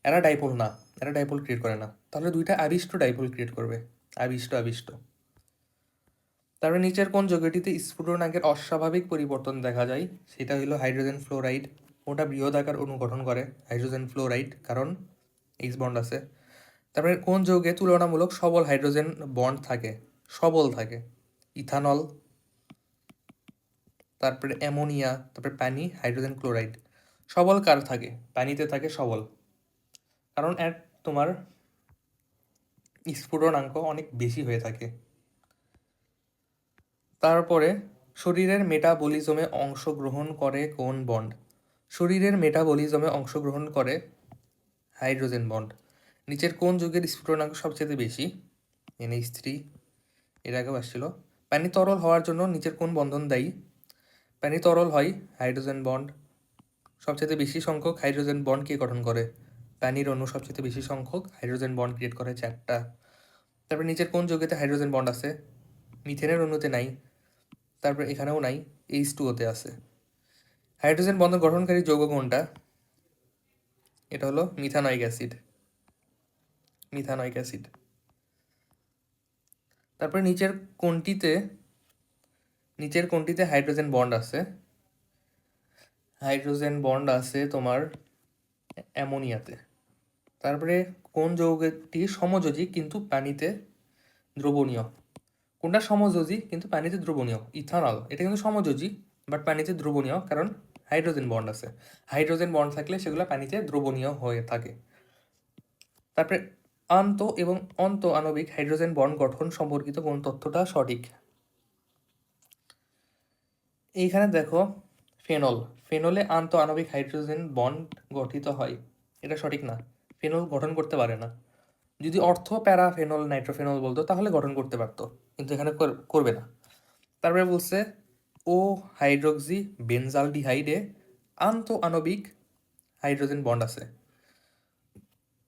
এরা ডাইপোল না, এরা ডাইপোল ক্রিয়েট করে না। তাহলে দুইটা আবিষ্ট ডাইপোল ক্রিয়েট করবে, আবিষ্ট আবিষ্ট। তারপরে নিচের কোন যৌগটিতে স্ফুটনাঙ্কের অস্বাভাবিক পরিবর্তন দেখা যায়? সেটা হলো হাইড্রোজেন ফ্লোরাইড। ওটা বৃহদাকার অণু গঠন করে হাইড্রোজেন ফ্লোরাইড, কারণ এইচ বন্ড আছে। তারপরে কোন যৌগে তুলনামূলক সবল হাইড্রোজেন বন্ড থাকে? সবল থাকে, ইথানল, তারপরে অ্যামোনিয়া, তারপরে পানি, হাইড্রোজেন ক্লোরাইড। সবল কার থাকে? পানিতে থাকে সবল, কারণ এর তোমার স্ফুটনাঙ্ক অনেক বেশি হয়ে থাকে। তারপরে শরীরের মেটাবলিজমে অংশগ্রহণ করে কোন বন্ড? শরীরের মেটাবলিজমে অংশগ্রহণ করে হাইড্রোজেন বন্ড। নিচের কোন যৌগের স্ফুটনাঙ্ক সবচেয়ে বেশি? NH3, এর আগেও আসছিল। পানি তরল হওয়ার জন্য নিচের কোন বন্ধন দায়ী? পানি তরল হয় হাইড্রোজেন বন্ড। সবচেয়ে বেশি সংখ্যক হাইড্রোজেন বন্ড কে গঠন করে? পানির অণু সবচেয়ে বেশি সংখ্যক হাইড্রোজেন বন্ড ক্রিয়েট করে 4টা। তারপরে নিচের কোন যৌগেতে হাইড্রোজেন বন্ড আছে? মিথেনের অণুতে নাই, তারপরে এখানেও নাই, H2O-তে আছে। হাইড্রোজেন বন্ধন গঠনকারী যৌগ কোনটা? এটা হলো মিথানয়িক অ্যাসিড, মিথানয়িক অ্যাসিড। তারপরে নিচের কোনটিতে হাইড্রোজেন বন্ড আছে? হাইড্রোজেন বন্ড আছে তোমার অ্যামোনিয়াতে। তারপরে কোন যৌগটি সমযোজী কিন্তু পানিতে দ্রবণীয়? কোনটা সমযোজী কিন্তু পানিতে দ্রবণীয়? ইথানল, এটা কিন্তু সমযোজী বাট পানিতে দ্রবণীয়, কারণ হাইড্রোজেন বন্ড আছে। হাইড্রোজেন বন্ড থাকলে সেগুলো পানিতে দ্রবণীয় হয়ে থাকে। তারপরে আন্ত এবং অন্ত আণবিক হাইড্রোজেন বন্ড গঠন সম্পর্কিত কোন তথ্যটা সঠিক? এইখানে দেখো, ফেনল, ফেনলে আন্ত আণবিক হাইড্রোজেন বন্ড গঠিত হয়, এটা সঠিক না। ফেনল গঠন করতে পারে না। যদি অর্থ প্যারাফেনল নাইট্রোফেনল বলতো তাহলে গঠন করতে পারতো, কিন্তু এখানে করবে না। তারপরে বলছে ও হাইড্রোক্সি বেনজালডিহাইডে আন্ত আণবিক হাইড্রোজেন বন্ড আছে।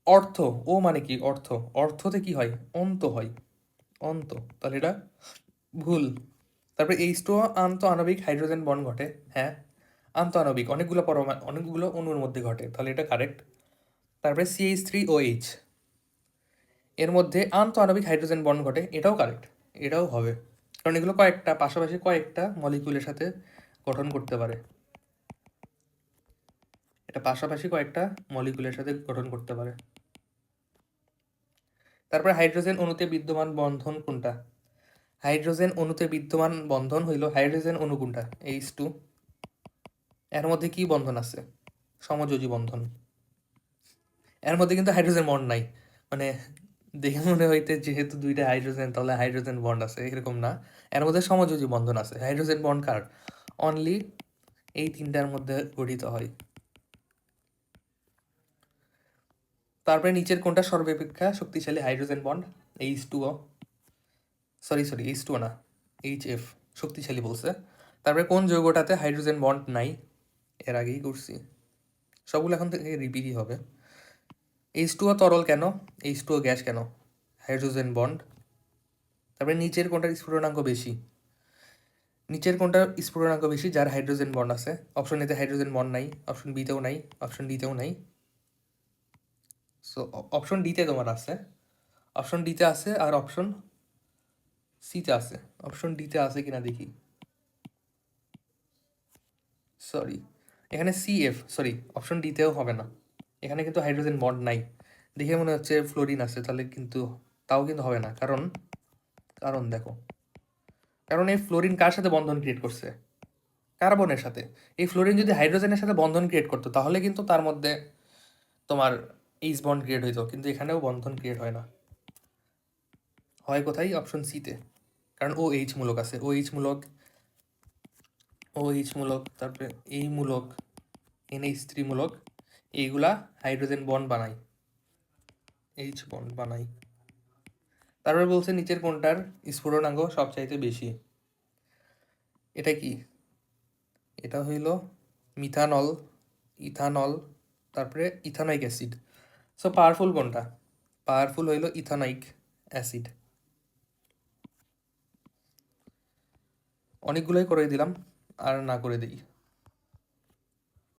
অর্থ, ও মানে কি? অর্থ, অর্থতে কি হয়? অন্ত হয়, অন্ত, তাহলে এটা ভুল। তারপরে H2O আন্ত আণবিক হাইড্রোজেন বন্ড ঘটে, হ্যাঁ আন্ত আণবিক অনেকগুলো অনেকগুলো অণুর মধ্যে ঘটে, তাহলে এটা কারেক্ট। তারপরে CH3OH, এর মধ্যে আন্ত আণবিক হাইড্রোজেন বন্ড ঘটে, এটাও কারেক্ট, এটাও হবে, কারণ এগুলো কয়েকটা পাশাপাশি কয়েকটা মলিকিউলের সাথে গঠন করতে পারে, এটা পাশাপাশি কয়েকটা মলিকিউলের সাথে গঠন করতে পারে। তারপরে হাইড্রোজেন অণুতে বিদ্যমান বন্ধন কোনটা? হাইড্রোজেন অণুতে বিদ্যমান বন্ধন হইল হাইড্রোজেন অণু কোনটা? H2। এর মধ্যে কি বন্ধন আছে? সমযোজী বন্ধন। এর মধ্যে কিন্তু হাইড্রোজেন বন্ড নাই, মানে দেখে মনে হইতে যেহেতু দুইটা হাইড্রোজেন তাহলে হাইড্রোজেন বন্ড আছে, এরকম না। এর মধ্যে সমযোজী বন্ধন আছে। হাইড্রোজেন বন্ড কার? অনলি এই তিনটার মধ্যে গঠিত হয়। তারপরে নিচের কোনটা সর্বাপেক্ষা শক্তিশালী hydrogen bond? H2O, sorry H2O না, HF শক্তিশালী বলছে। তারপরে কোন যৌগটাতে হাইড্রোজেন বন্ড নাই? এর আগেই করছি, সবগুলো এখন থেকে রিপিটই হবে। H2O তরল কেন? H2O গ্যাস কেন? Hydrogen bond. তারপরে নিচের কোনটার স্ফুটনাঙ্ক বেশি? নিচের কোনটা স্ফুটনাঙ্ক বেশি যার হাইড্রোজেন বন্ড আছে? অপশন এতে হাইড্রোজেন বন্ড নাই, অপশন বিতেও নাই, অপশন ডিতেও নাই। সো অপশন ডিতে তোমার আছে, অপশন ডিতে আছে, আর অপশন সিতে আছে। অপশন ডিতে আছে কিনা দেখি। সরি, এখানে সরি, অপশন ডিতেও হবে না, এখানে কিন্তু হাইড্রোজেন বন্ড নাই। দেখে মনে হচ্ছে ফ্লোরিন আছে, তাহলে কিন্তু তাও কিন্তু হবে না। কারণ কারণ দেখো, কারণ এই ফ্লোরিন কার সাথে বন্ধন ক্রিয়েট করছে? কার্বনের সাথে। এই ফ্লোরিন যদি হাইড্রোজেনের সাথে বন্ধন ক্রিয়েট করতো তাহলে কিন্তু তার মধ্যে তোমার এইচ বন্ড ক্রিয়েট হইতো, কিন্তু এখানেও বন্ধন ক্রিয়েট হয় না। হয় কোথায়? অপশন সিতে। কারণ ও এইচ মূলক আছে, ও এইচ মূলক, ও এইচ মূলক, তারপরে এই মূলক, NH3 মূলক, এইগুলা হাইড্রোজেন বন্ড বানায়, এইচ বন্ড বানায়। তারপরে বলছে নিচের কোনটার স্ফুটনাঙ্ক সবচাইতে বেশি? এটা কি? এটা হইল মিথানল, ইথানল, তারপরে ইথানয়িক অ্যাসিড। সো পাওয়ারফুল কোনটা? পাওয়ারফুল হইল ইথানয়িক অ্যাসিড। অনেকগুলোই করে দিলাম, আর না করে দিই।